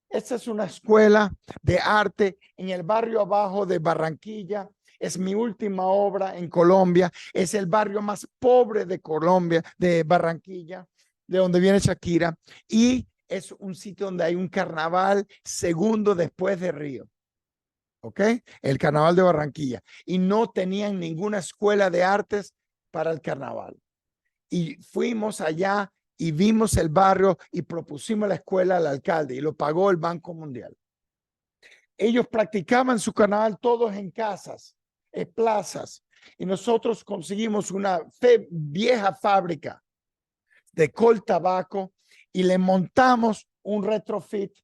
Esta es una escuela de arte en el barrio abajo de Barranquilla. Es mi última obra en Colombia. Es el barrio más pobre de Colombia, de Barranquilla, de donde viene Shakira. Y es un sitio donde hay un carnaval segundo después de Río. ¿Ok? El carnaval de Barranquilla. Y no tenían ninguna escuela de artes para el carnaval. Y fuimos allá y vimos el barrio y propusimos la escuela al alcalde y lo pagó el Banco Mundial. Ellos practicaban su carnaval todos en casas, en plazas, y nosotros conseguimos una vieja fábrica de col tabaco y le montamos un retrofit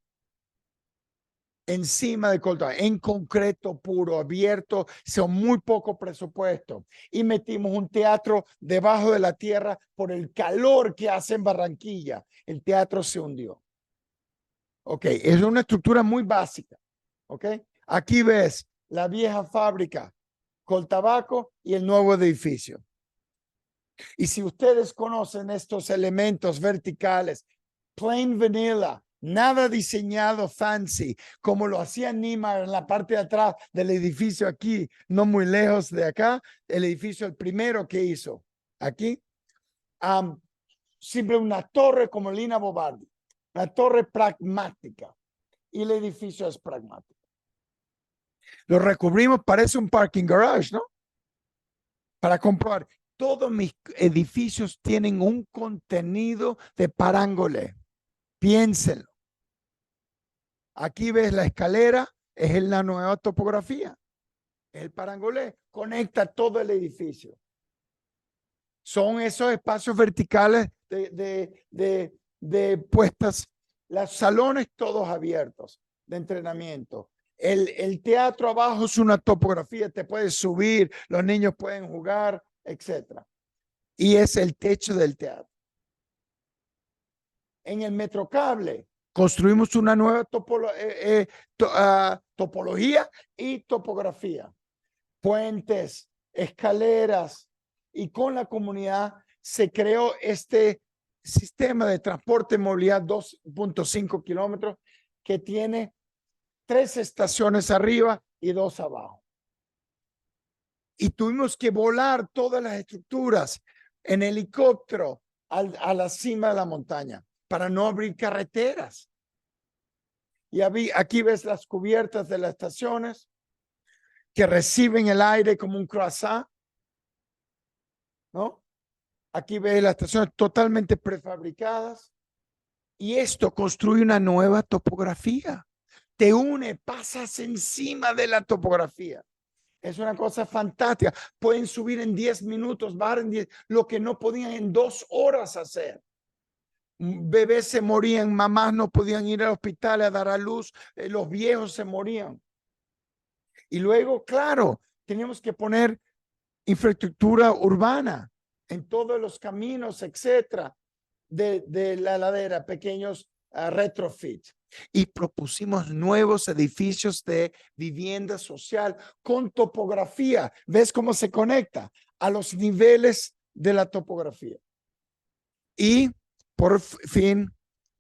encima de col tabaco, en concreto puro, abierto, son muy poco presupuesto. Y metimos un teatro debajo de la tierra por el calor que hace en Barranquilla. El teatro se hundió. Ok, es una estructura muy básica. Ok, aquí ves la vieja fábrica, col tabaco y el nuevo edificio. Y si ustedes conocen estos elementos verticales, plain vanilla, nada diseñado fancy, como lo hacía Niemeyer en la parte de atrás del edificio aquí, no muy lejos de acá, el edificio, el primero que hizo aquí. Siempre una torre como Lina Bobardi, una torre pragmática, y el edificio es pragmático. Lo recubrimos, parece un parking garage, ¿no? Para comprobar, todos mis edificios tienen un contenido de parangolé. Piénsenlo. Aquí ves la escalera, es la nueva topografía. El parangolé conecta todo el edificio. Son esos espacios verticales de puestas, los salones todos abiertos de entrenamiento. El teatro abajo es una topografía, te puedes subir, los niños pueden jugar, etc. Y es el techo del teatro. En el Metrocable construimos una nueva topología y topografía. Puentes, escaleras, y con la comunidad se creó este sistema de transporte y movilidad 2.5 kilómetros que tiene 3 estaciones arriba y 2 abajo. Y tuvimos que volar todas las estructuras en helicóptero a la cima de la montaña para no abrir carreteras. Y aquí ves las cubiertas de las estaciones que reciben el aire como un croissant, ¿no? Aquí ves las estaciones totalmente prefabricadas. Y esto construye una nueva topografía. Te une, pasas encima de la topografía. Es una cosa fantástica. Pueden subir en 10 minutos, bajar en 10, lo que no podían en 2 horas hacer. Bebés se morían, mamás no podían ir al hospital a dar a luz, los viejos se morían. Y luego, claro, teníamos que poner infraestructura urbana en todos los caminos, etcétera, de la ladera, pequeños retrofit. Y propusimos nuevos edificios de vivienda social con topografía. ¿Ves cómo se conecta? A los niveles de la topografía. Y por fin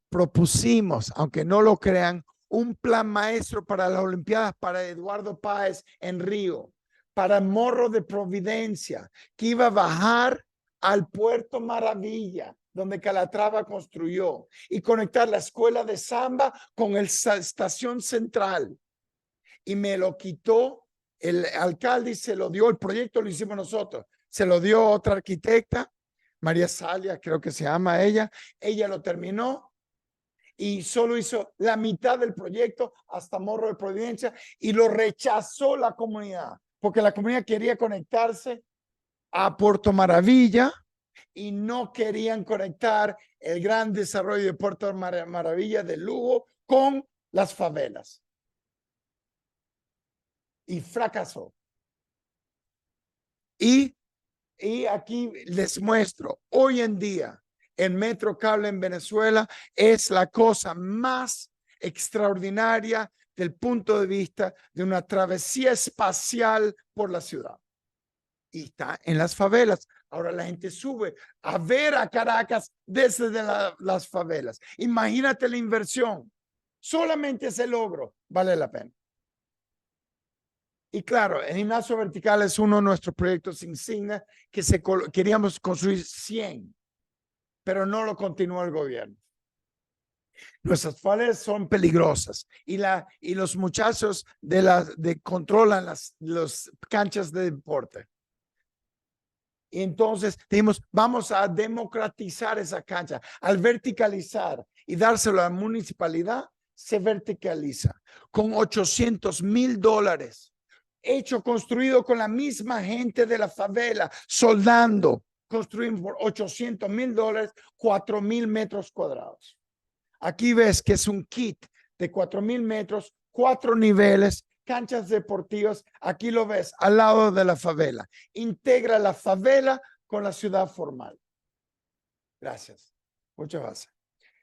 propusimos, aunque no lo crean, un plan maestro para las Olimpiadas para Eduardo Páez en Río, para Morro de Providencia, que iba a bajar al Puerto Maravilla, donde Calatrava construyó, y conectar la escuela de samba con la estación central. Y me lo quitó el alcalde y se lo dio, el proyecto lo hicimos nosotros, se lo dio otra arquitecta, María Salia, creo que se llama ella lo terminó y solo hizo la mitad del proyecto hasta Morro de Providencia y lo rechazó la comunidad, porque la comunidad quería conectarse a Puerto Maravilla y no querían conectar el gran desarrollo de Puerto Maravilla de Lugo con las favelas. Y fracasó. Y aquí les muestro, hoy en día, el Metro Cable en Venezuela es la cosa más extraordinaria del punto de vista de una travesía espacial por la ciudad. Y está en las favelas. Ahora la gente sube a ver a Caracas desde las favelas. Imagínate la inversión. Solamente ese logro vale la pena. Y claro, el gimnasio vertical es uno de nuestros proyectos insignia que queríamos construir 100, pero no lo continuó el gobierno. Nuestras favelas son peligrosas y los muchachos controlan las canchas de deporte. Y entonces dijimos, vamos a democratizar esa cancha. Al verticalizar y dárselo a la municipalidad, se verticaliza con $800,000. Construido con la misma gente de la favela, soldando. Construimos por $800,000, 4,000 metros cuadrados. Aquí ves que es un kit de 4,000 metros, 4 niveles, canchas deportivas. Aquí lo ves, al lado de la favela. Integra la favela con la ciudad formal. Gracias. Muchas gracias.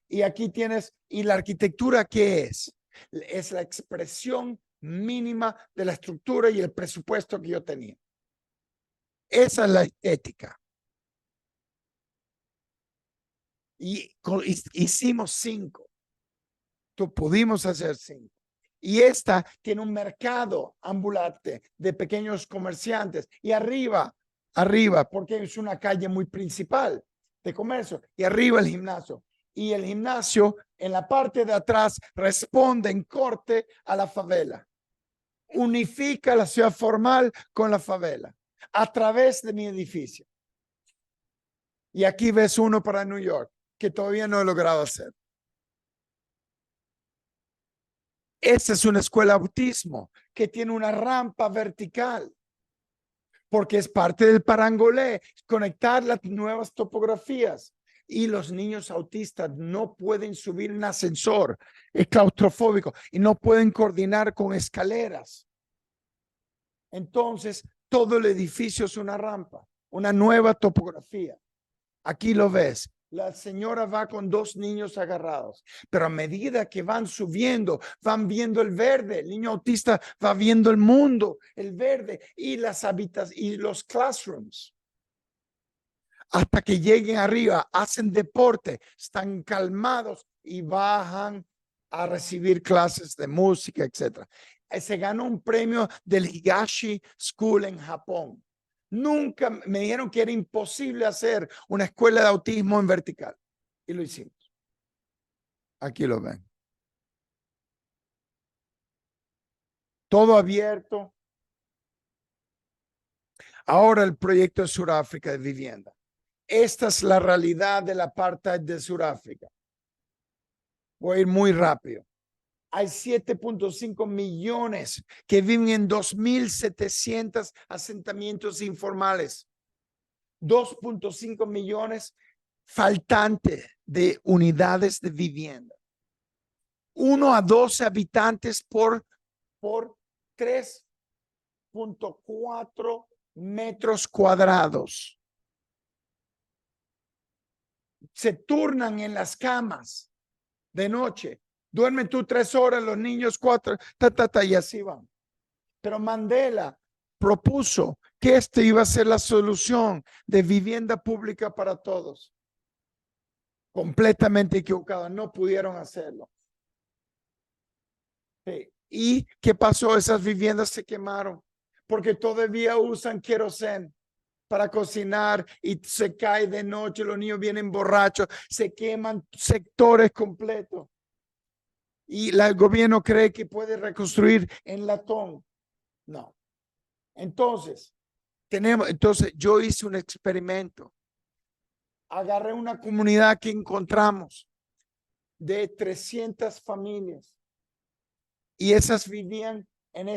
Y aquí tienes, ¿y la arquitectura qué es? Es la expresión mínima de la estructura y el presupuesto que yo tenía. Esa es la estética. Y hicimos 5. Pudimos hacer 5. Y esta tiene un mercado ambulante de pequeños comerciantes. Y arriba, porque es una calle muy principal de comercio. Y arriba el gimnasio. Y el gimnasio en la parte de atrás responde en corte a la favela. Unifica la ciudad formal con la favela a través de mi edificio. Y aquí ves uno para New York que todavía no he logrado hacer. Esta es una escuela de autismo que tiene una rampa vertical porque es parte del parangolé, conectar las nuevas topografías. Y los niños autistas no pueden subir un ascensor, es claustrofóbico y no pueden coordinar con escaleras. Entonces, todo el edificio es una rampa, una nueva topografía. Aquí lo ves. La señora va con 2 niños agarrados, pero a medida que van subiendo, van viendo el verde. El niño autista va viendo el mundo, el verde y las habitaciones y los classrooms. Hasta que lleguen arriba, hacen deporte, están calmados y bajan a recibir clases de música, etc. Se ganó un premio del Higashi School en Japón. Nunca me dijeron que era imposible hacer una escuela de autismo en vertical. Y lo hicimos. Aquí lo ven. Todo abierto. Ahora el proyecto de Sudáfrica de vivienda. Esta es la realidad del apartheid de Sudáfrica. Voy a ir muy rápido. Hay 7.5 millones que viven en 2.700 asentamientos informales. 2.5 millones faltantes de unidades de vivienda. 1 a 12 habitantes por 3.4 metros cuadrados. Se turnan en las camas. de noche. Duermen tú 3 horas, los niños 4, y así van. Pero Mandela propuso que este iba a ser la solución de vivienda pública para todos. Completamente equivocado, no pudieron hacerlo. Sí. ¿Y qué pasó? Esas viviendas se quemaron porque todavía usan queroseno para cocinar y se cae de noche, los niños vienen borrachos, se queman sectores completos. Y el gobierno cree que puede reconstruir en latón. No. Entonces, yo hice un experimento. Agarré una comunidad que encontramos de 300 familias y esas vivían en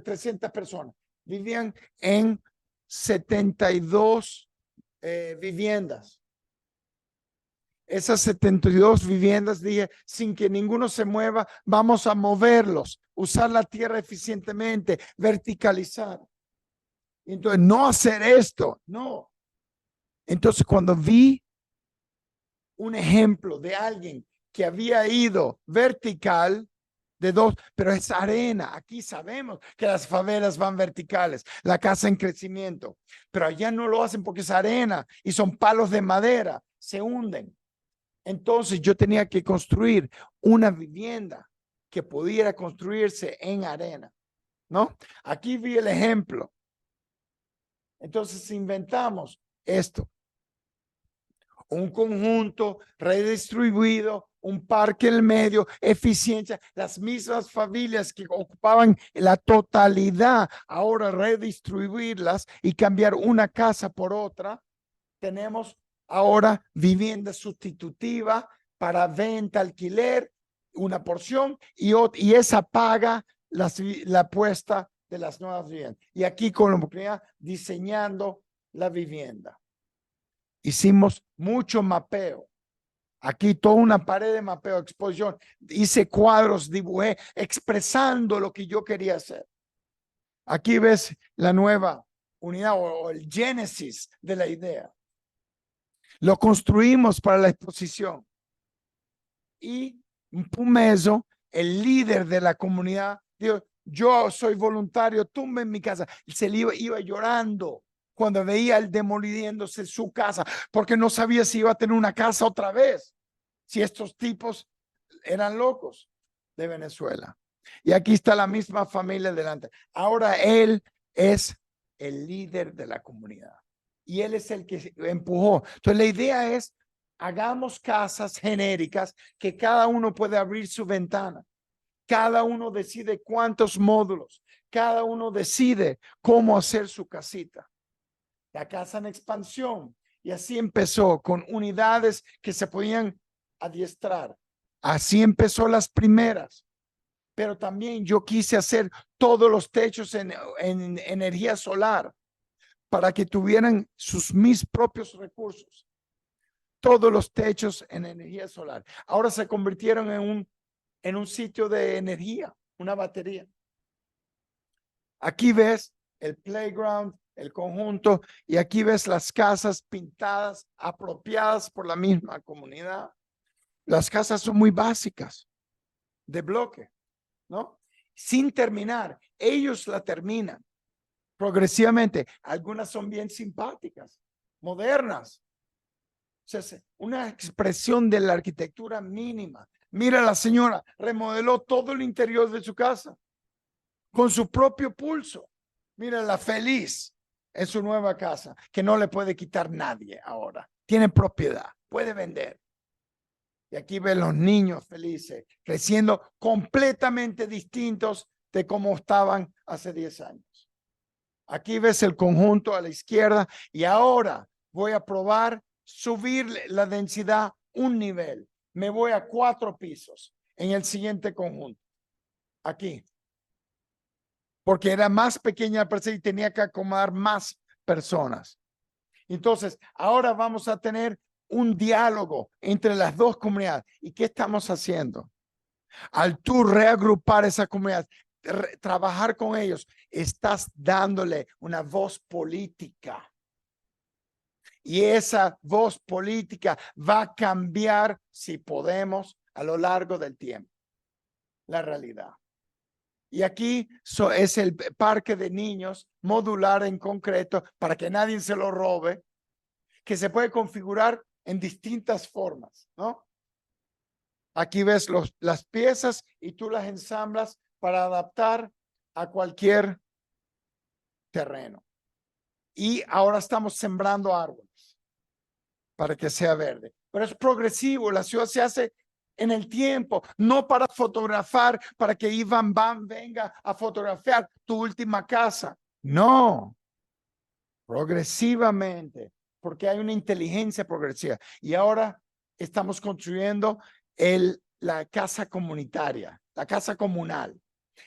300 personas, vivían en 72 viviendas. Esas 72 viviendas, dije, sin que ninguno se mueva, vamos a moverlos, usar la tierra eficientemente, verticalizar. Entonces, no hacer esto, no. Entonces, cuando vi un ejemplo de alguien que había ido vertical de 2, pero es arena. Aquí sabemos que las favelas van verticales, la casa en crecimiento, pero allá no lo hacen porque es arena y son palos de madera, se hunden. Entonces yo tenía que construir una vivienda que pudiera construirse en arena, ¿no? Aquí vi el ejemplo. Entonces inventamos esto. Un conjunto redistribuido, un parque en el medio, eficiencia, las mismas familias que ocupaban la totalidad, ahora redistribuirlas y cambiar una casa por otra. Tenemos ahora vivienda sustitutiva para venta, alquiler, una porción y esa paga la apuesta de las nuevas viviendas. Y aquí con la comunidad diseñando la vivienda. Hicimos mucho mapeo. Aquí toda una pared de mapeo, exposición. Hice cuadros, dibujé, expresando lo que yo quería hacer. Aquí ves la nueva unidad o el génesis de la idea. Lo construimos para la exposición. Y Pumezo, el líder de la comunidad, dijo, yo soy voluntario, tumben mi casa. Se iba llorando cuando veía el demoliéndose su casa, porque no sabía si iba a tener una casa otra vez, si estos tipos eran locos de Venezuela. Y aquí está la misma familia delante. Ahora él es el líder de la comunidad y él es el que empujó. Entonces la idea es, hagamos casas genéricas que cada uno puede abrir su ventana. Cada uno decide cuántos módulos. Cada uno decide cómo hacer su casita. La casa en expansión. Y así empezó con unidades que se podían adiestrar. Así empezó las primeras. Pero también yo quise hacer todos los techos en energía solar para que tuvieran mis propios recursos. Todos los techos en energía solar. Ahora se convirtieron en un sitio de energía, una batería. Aquí ves el playground, el conjunto, y aquí ves las casas pintadas, apropiadas por la misma comunidad. Las casas son muy básicas, de bloque, ¿no? Sin terminar, ellos la terminan progresivamente. Algunas son bien simpáticas, modernas. O sea, una expresión de la arquitectura mínima. Mira, la señora remodeló todo el interior de su casa con su propio pulso. Mira, la feliz en su nueva casa, que no le puede quitar nadie ahora. Tiene propiedad, puede vender. Y aquí ven los niños felices, creciendo completamente distintos de cómo estaban hace 10 años. Aquí ves el conjunto a la izquierda y ahora voy a probar subir la densidad un nivel. Me voy a 4 pisos en el siguiente conjunto. Aquí. Porque era más pequeña la parcela y tenía que acomodar más personas. Entonces, ahora vamos a tener un diálogo entre las dos comunidades. ¿Y qué estamos haciendo? Al tú reagrupar esa comunidad, trabajar con ellos, estás dándole una voz política. Y esa voz política va a cambiar, si podemos, a lo largo del tiempo. La realidad. Y aquí es el parque de niños modular en concreto para que nadie se lo robe, que se puede configurar en distintas formas, ¿no? Aquí ves las piezas y tú las ensamblas para adaptar a cualquier terreno. Y ahora estamos sembrando árboles para que sea verde. Pero es progresivo, la ciudad se hace en el tiempo, no para fotografiar, para que Iván Bam venga a fotografiar tu última casa. No, progresivamente, porque hay una inteligencia progresiva. Y ahora estamos construyendo la casa comunitaria, la casa comunal.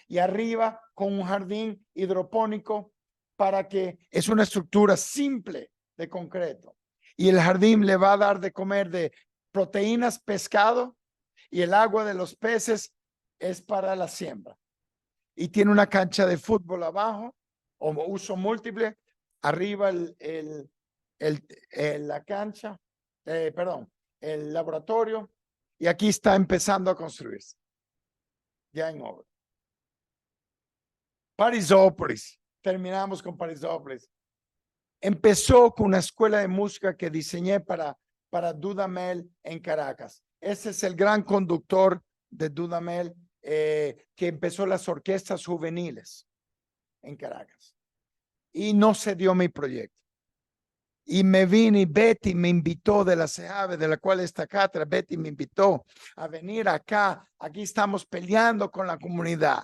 Y arriba con un jardín hidropónico para que es una estructura simple de concreto. Y el jardín le va a dar de comer de proteínas, pescado, y el agua de los peces es para la siembra. Y tiene una cancha de fútbol abajo, o uso múltiple, arriba la cancha, el laboratorio, y aquí está empezando a construirse. Ya en obra. Parisópolis, terminamos con Parisópolis. Empezó con una escuela de música que diseñé para Dudamel en Caracas. Ese es el gran conductor de Dudamel que empezó las orquestas juveniles en Caracas. Y no se dio mi proyecto. Y me vine y Betty me invitó de la CEAVE, de la cual está cátedra. Betty me invitó a venir acá. Aquí estamos peleando con la comunidad.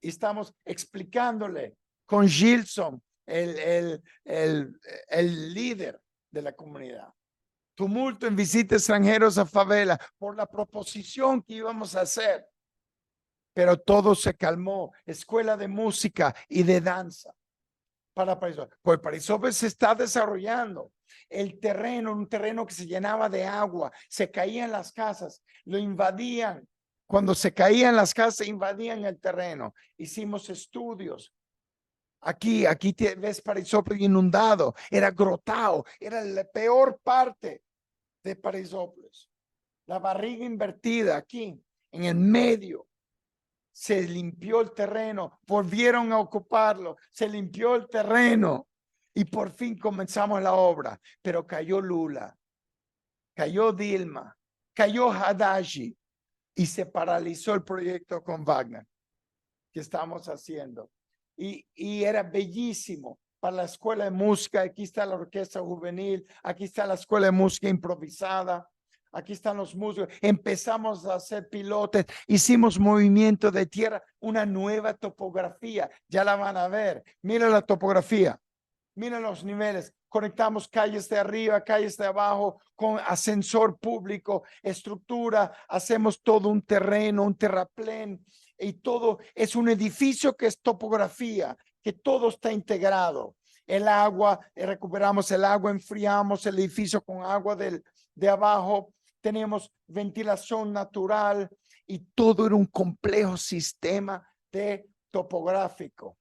Y estamos explicándole con Gilson, el líder de la comunidad. Tumulto en visita extranjeros a favela por la proposición que íbamos a hacer. Pero todo se calmó. Escuela de música y de danza para Parisópolis. Pues Parisópolis se está desarrollando. El terreno, un terreno que se llenaba de agua, se caían las casas, lo invadían. Cuando se caían las casas, invadían el terreno. Hicimos estudios. Aquí ves Parisópolis inundado, era grotado, era la peor parte de Parisópolis. La barriga invertida aquí, en el medio. Se limpió el terreno, volvieron a ocuparlo, se limpió el terreno y por fin comenzamos la obra. Pero cayó Lula, cayó Dilma, cayó Haddadi y se paralizó el proyecto con Wagner que estamos haciendo. Y era bellísimo para la escuela de música. Aquí está la orquesta juvenil, aquí está la escuela de música improvisada. Aquí están los músicos. Empezamos a hacer pilotes, hicimos movimiento de tierra, una nueva topografía. Ya la van a ver. Mira la topografía, mira los niveles. Conectamos calles de arriba, calles de abajo, con ascensor público, estructura. Hacemos todo un terreno, un terraplén. Y todo es un edificio que es topografía, que todo está integrado. El agua, recuperamos el agua, enfriamos el edificio con agua de abajo. Tenemos ventilación natural y todo era un complejo sistema de topográfico.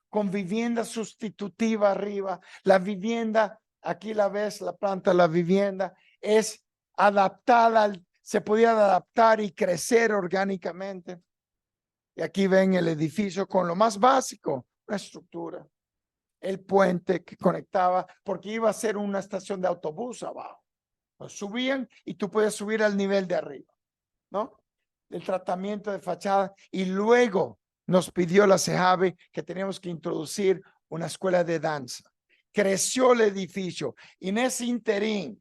Con vivienda sustitutiva arriba. La vivienda, aquí la ves, la planta, la vivienda es adaptada, se podía adaptar y crecer orgánicamente. Y aquí ven el edificio con lo más básico, una estructura. El puente que conectaba, porque iba a ser una estación de autobús abajo. Subían y tú puedes subir al nivel de arriba, ¿no? El tratamiento de fachada. Y luego nos pidió la CEJAVE que teníamos que introducir una escuela de danza. Creció el edificio y en ese interín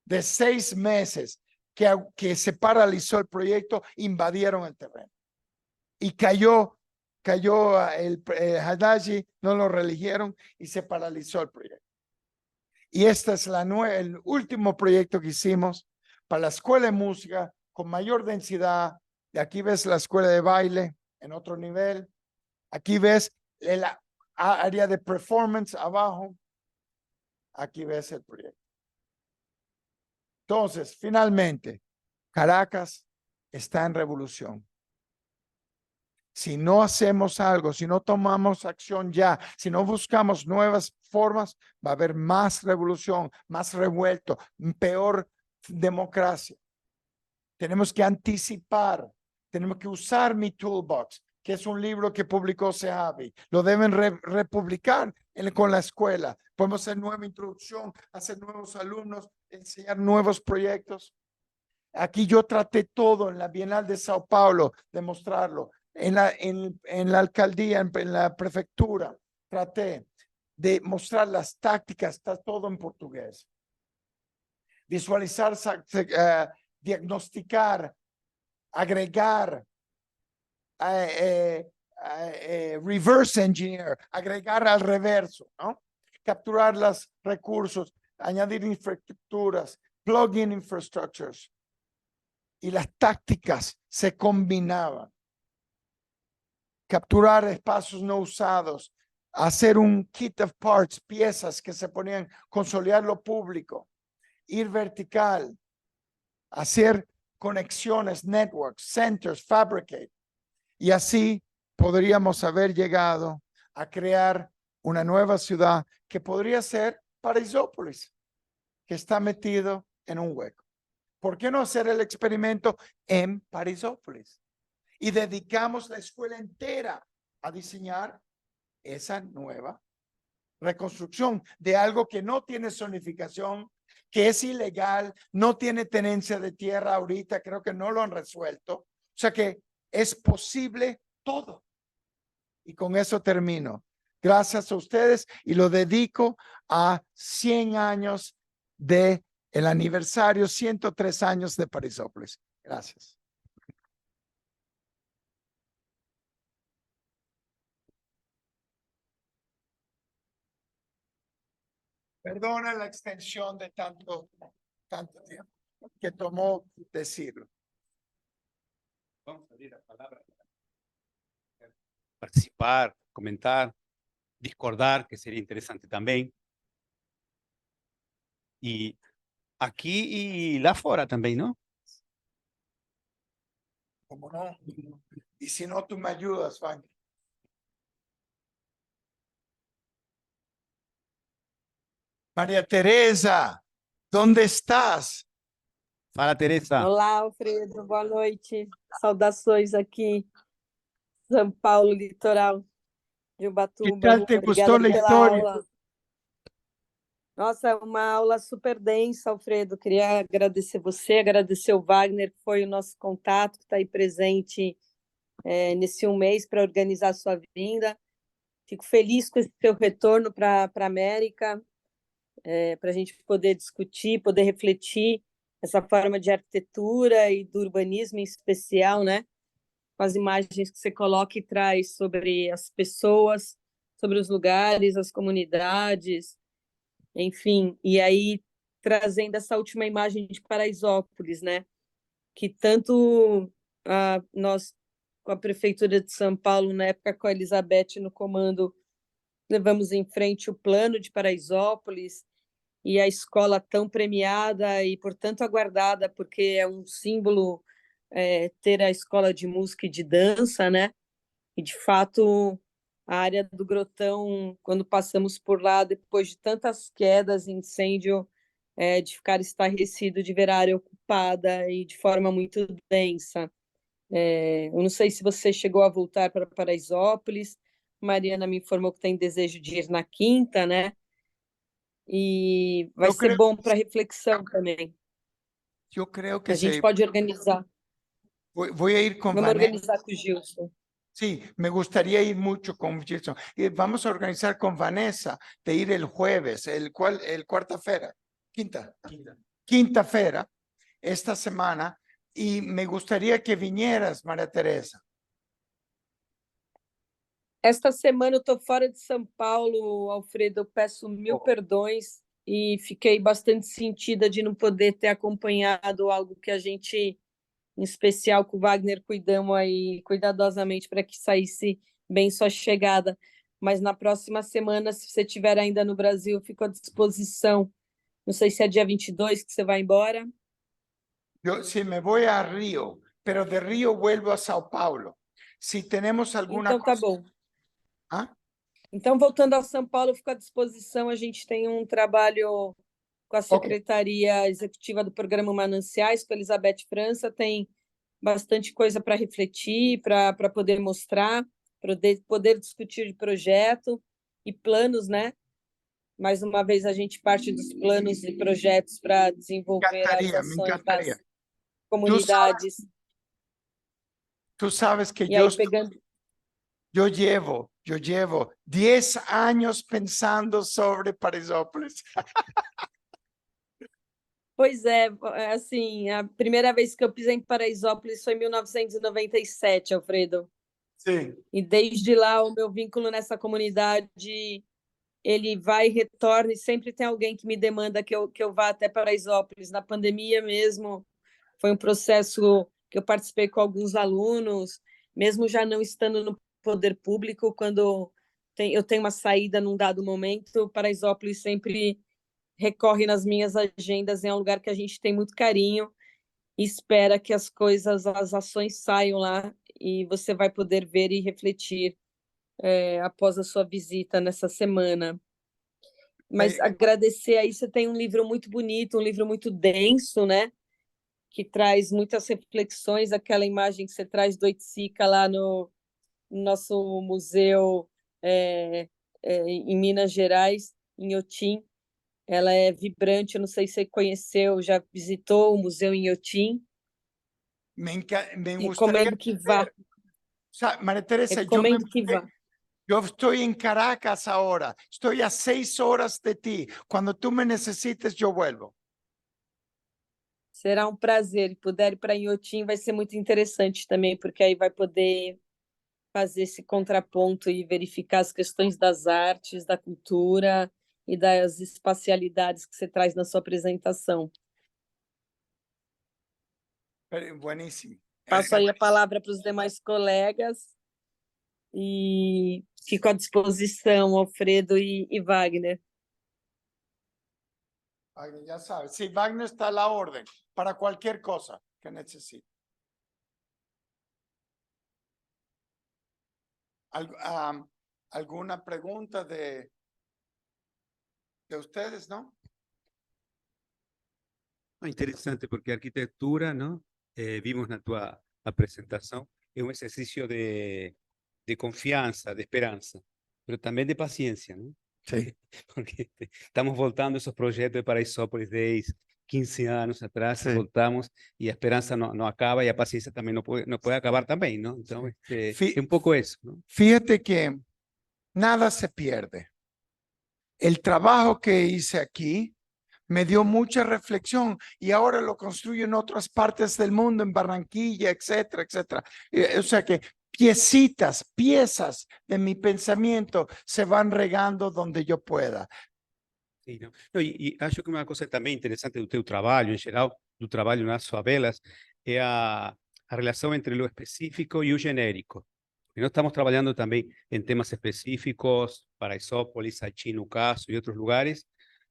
de 6 meses que se paralizó el proyecto, invadieron el terreno. Y cayó el Haddadi, no lo reeligieron y se paralizó el proyecto. Y este es el último proyecto que hicimos para la escuela de música con mayor densidad. Y aquí ves la escuela de baile en otro nivel. Aquí ves el área de performance abajo. Aquí ves el proyecto. Entonces, finalmente, Caracas está en revolución. Si no hacemos algo, si no tomamos acción ya, si no buscamos nuevas formas, va a haber más revolución, más revuelto, peor democracia. Tenemos que anticipar, tenemos que usar mi toolbox, que es un libro que publicó Seavi. Lo deben republicar con la escuela. Podemos hacer nueva introducción, hacer nuevos alumnos, enseñar nuevos proyectos. Aquí yo traté todo en la Bienal de Sao Paulo de mostrarlo. En la alcaldía, en la prefectura, traté de mostrar las tácticas, está todo en portugués. Visualizar, diagnosticar, agregar, reverse engineer, agregar al reverso, ¿no? Capturar los recursos, añadir infraestructuras, plug-in infrastructures. Y las tácticas se combinaban. Capturar espacios no usados, hacer un kit of parts, piezas que se ponían, consolidar lo público, ir vertical, hacer conexiones, networks, centers, fabricate. Y así podríamos haber llegado a crear una nueva ciudad que podría ser Paraisópolis, que está metido en un hueco. ¿Por qué no hacer el experimento en Paraisópolis? Y dedicamos la escuela entera a diseñar esa nueva reconstrucción de algo que no tiene zonificación, que es ilegal, no tiene tenencia de tierra ahorita, creo que no lo han resuelto. O sea que es posible todo. Y con eso termino. Gracias a ustedes y lo dedico a 100 años de el aniversario, 103 años de Paraisópolis. Gracias. Perdona la extensión de tanto tiempo que tomó decirlo. Vamos a abrir la palabra. Participar, comentar, discordar, que sería interesante también. Y aquí y lá fora también, ¿no? ¿Cómo no? Y si no, tú me ayudas, Fanny. María Teresa, ¿dónde estás? Fala, Teresa. Olá, Alfredo, boa noite. Saudações aqui, São Paulo, litoral de Ubatuba. ¿Qué tal te gustó la Obrigada pela historia? aula. Nossa, uma aula super densa, Alfredo. Queria agradecer você, agradecer o Wagner, que foi o nosso contato, que está aí presente nesse um mês para organizar a sua vinda. Fico feliz com esse seu retorno para a América, para a gente poder discutir, poder refletir essa forma de arquitetura e do urbanismo em especial, né? Com as imagens que você coloca e traz sobre as pessoas, sobre os lugares, as comunidades, enfim. E aí, trazendo essa última imagem de Paraisópolis, né? Que tanto nós, com a Prefeitura de São Paulo, na época com a Elizabeth no comando, levamos em frente o plano de Paraisópolis, e a escola tão premiada e, portanto, aguardada, porque é um símbolo ter a escola de música e de dança, né? E, de fato, a área do Grotão, quando passamos por lá, depois de tantas quedas, incêndio, de ficar estarrecido, de ver a área ocupada e de forma muito densa. Eu não sei se você chegou a voltar para Paraisópolis, Mariana me informou que tem desejo de ir na quinta, né? E vai ser bom para reflexão também. Yo creo que A gente pode organizar. voy a ir con Vamos Vanessa. organizar com o Gilson. Sí, me gustaría ir mucho con Gilson. Y vamos a organizar con Vanessa de ir el jueves, el cuarta-feira, quinta-feira, esta semana. Y me gustaría que vinieras, María Teresa. Esta semana eu estou fora de São Paulo, Alfredo, eu peço mil perdões e fiquei bastante sentida de não poder ter acompanhado algo que a gente, em especial com o Wagner, cuidamos aí cuidadosamente para que saísse bem sua chegada. Mas na próxima semana, se você estiver ainda no Brasil, eu fico à disposição. Não sei se é dia 22 que você vai embora. Yo sí me voy a Río, pero de Río vuelvo a Sao Paulo. Si tenemos alguna Então tá cosa. bom. ¿Ah? Então, voltando ao São Paulo, fico à disposição. A gente tem um trabalho com a Secretaria Executiva do Programa Mananciais, com a Elizabeth França, tem bastante coisa para refletir, para poder mostrar, para poder discutir de projeto e planos, né? Mais uma vez, a gente parte dos planos e projetos para desenvolver as Me ações encantaría. das comunidades. Tú sabes que E aí, pegando... yo llevo 10 años pensando sobre Paraisópolis. Pois é, assim, a primeira vez que eu pisei em Paraisópolis foi em 1997, Alfredo. Sim. E desde lá o meu vínculo nessa comunidade, ele vai e retorna, e sempre tem alguém que me demanda que eu vá até Paraisópolis. Na pandemia mesmo, foi um processo que eu participei com alguns alunos, mesmo já não estando no poder público, quando eu tenho uma saída num dado momento, Paraisópolis sempre recorre nas minhas agendas, é um lugar que a gente tem muito carinho e espera que as coisas, as ações saiam lá e você vai poder ver e refletir após a sua visita nessa semana. Mas agradecer aí, você tem um livro muito bonito, um livro muito denso, né? Que traz muitas reflexões, aquela imagem que você traz do Oiticica lá no nosso museu em Minas Gerais, em Otim. Ela é vibrante, eu não sei se você conheceu, já visitou o museu em Otim. Me Recomendo que vá. María Teresa, Recomendo que vá. Yo estoy en Caracas ahora, estoy a 6 horas de ti. Cuando tú me necesites, yo vuelvo. Será um prazer. E puder ir para Inhotim, vai ser muito interessante também, porque aí vai poder fazer esse contraponto e verificar as questões das artes, da cultura e das espacialidades que você traz na sua apresentação. Buenísimo. Passo aí a palavra para os demais colegas e fico à disposição, Alfredo e Wagner. Wagner, ya sabes, sí, Wagner está a la orden para cualquier cosa que necesite. ¿Alguna pregunta de ustedes, no? Interesante, porque arquitectura, ¿no? Vimos na tua apresentação, é um exercício de confiança, de esperança, mas também de paciência, ¿no? Sí. Porque estamos voltando a esos projetos de Paraisópolis 10, 15 anos atrás, Sí. voltamos e a esperança não acaba e a paciência também não pode acabar também, ¿no? Então, é um pouco isso, ¿no? Fíjate que nada se pierde. El trabajo que hice aquí me dio mucha reflexión y ahora lo construyo en otras partes del mundo, en Barranquilla, etcétera, etcétera. O sea que piezas de mi pensamiento se van regando donde yo pueda. Sim, não. Não, e acho que uma coisa também interessante do teu trabalho, em geral, do trabalho nas favelas, é a relação entre o específico e o genérico. E nós estamos trabalhando também em temas específicos, Paraisópolis, Haiti, no caso, e outros lugares,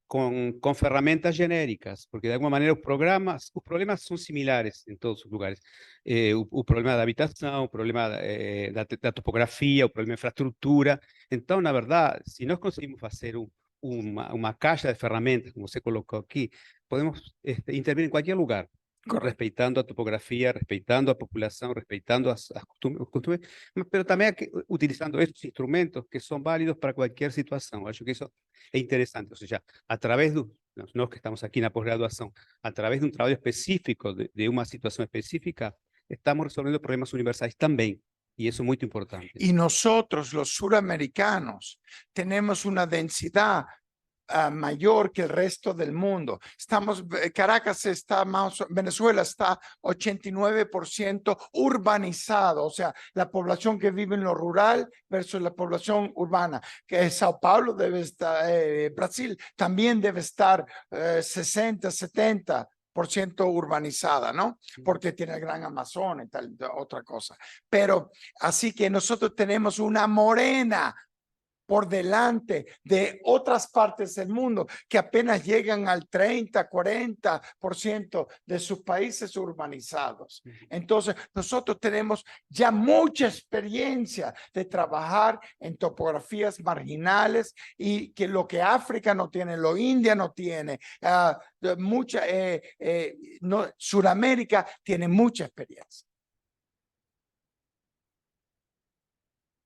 com ferramentas genéricas, porque de alguma maneira os problemas são similares em todos os lugares. O problema da habitação, o problema da topografia, o problema da infraestrutura. Então, na verdade, se nós conseguimos fazer uma caixa de ferramentas, como você colocou aqui, podemos intervir em qualquer lugar, respeitando a topografia, respeitando a população, respeitando as costumes, mas também utilizando esses instrumentos que são válidos para qualquer situação. Acho que isso é interessante, ou seja, através nós que estamos aqui na pós-graduação, através de um trabalho específico, de uma situação específica, estamos resolvendo problemas universais também. Y eso es muy importante. Y nosotros, los suramericanos, tenemos una densidad mayor que el resto del mundo. Caracas está más, Venezuela está 89% urbanizado, o sea, la población que vive en lo rural versus la población urbana. Que Sao Paulo debe estar, Brasil también debe estar 60, 70% urbanizada, ¿no? Porque tiene el Gran Amazonas y tal, otra cosa. Pero así que nosotros tenemos una morena por delante de otras partes del mundo que apenas llegan al 30, 40% de sus países urbanizados. Entonces, nosotros tenemos ya mucha experiencia de trabajar en topografías marginales y que lo que África no tiene, lo India no tiene, Suramérica tiene mucha experiencia.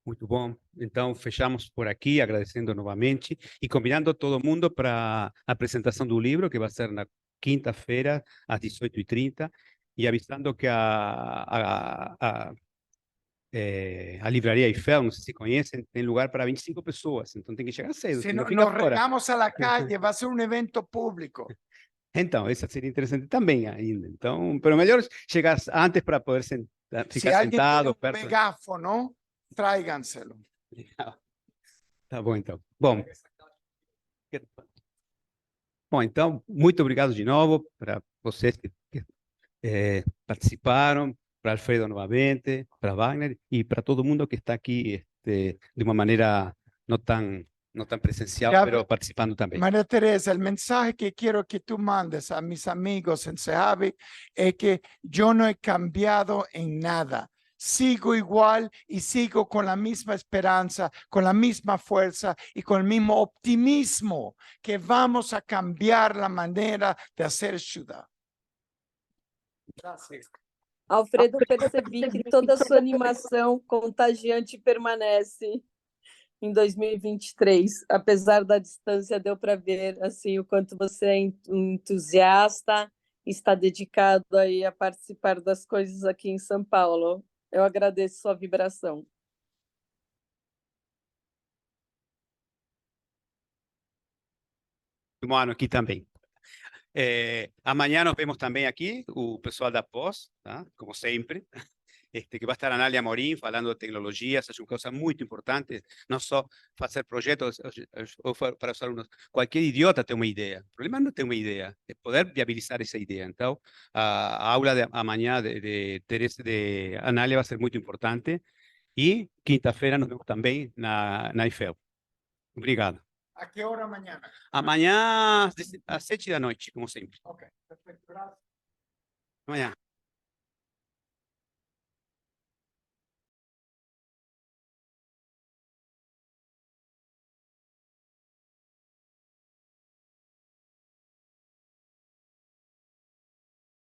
Muito bom. Então, fechamos por aqui, agradecendo novamente e convidando todo mundo para a apresentação do livro, que vai ser na quinta-feira, às 18h30, e avisando que a livraria Eiffel, não sei se conhecem, tem lugar para 25 pessoas, então tem que chegar cedo. Si não no, fica nos fora. regamos a la calle, va a ser un evento público. Então, isso seria interessante também ainda. Então, pero melhor chegar antes para poder ficar Si alguien sentado tiene un perto. megáfono, tráiganselo. Tá bom, então. Bom, então, muito obrigado de novo para vocês que participaram, para Alfredo novamente, para Wagner e para todo mundo que está aqui de uma maneira não tan presencial, Ya, pero participando también. María Teresa, el mensaje que quiero que tú mandes a mis amigos en Sejavi es que yo no he cambiado en nada. Sigo igual y sigo con la misma esperanza, con la misma fuerza y con el mismo optimismo que vamos a cambiar la manera de hacer ciudad. Gracias. Alfredo, percebi que toda a sua animação contagiante permanece em 2023. Apesar da distância, deu para ver assim o quanto você é entusiasta, está dedicado aí a participar das coisas aqui em São Paulo. Eu agradeço sua vibração. Mano, aqui também. Amanhã nos vemos também aqui, o pessoal da Pós, tá? Como sempre. Que vai estar a Anália Morim falando de tecnologias, é uma coisa muito importante, não só fazer projetos, ou para usar qualquer idiota tem uma ideia, o problema não tem uma ideia, é poder viabilizar essa ideia. Então, a aula de amanhã de Anália vai ser muito importante, e quinta-feira nos vemos também na Eiffel. Obrigado. ¿A qué hora mañana? Amanhã, às 7 da noite, como sempre. Ok, perfecto. Gracias. Amanhã.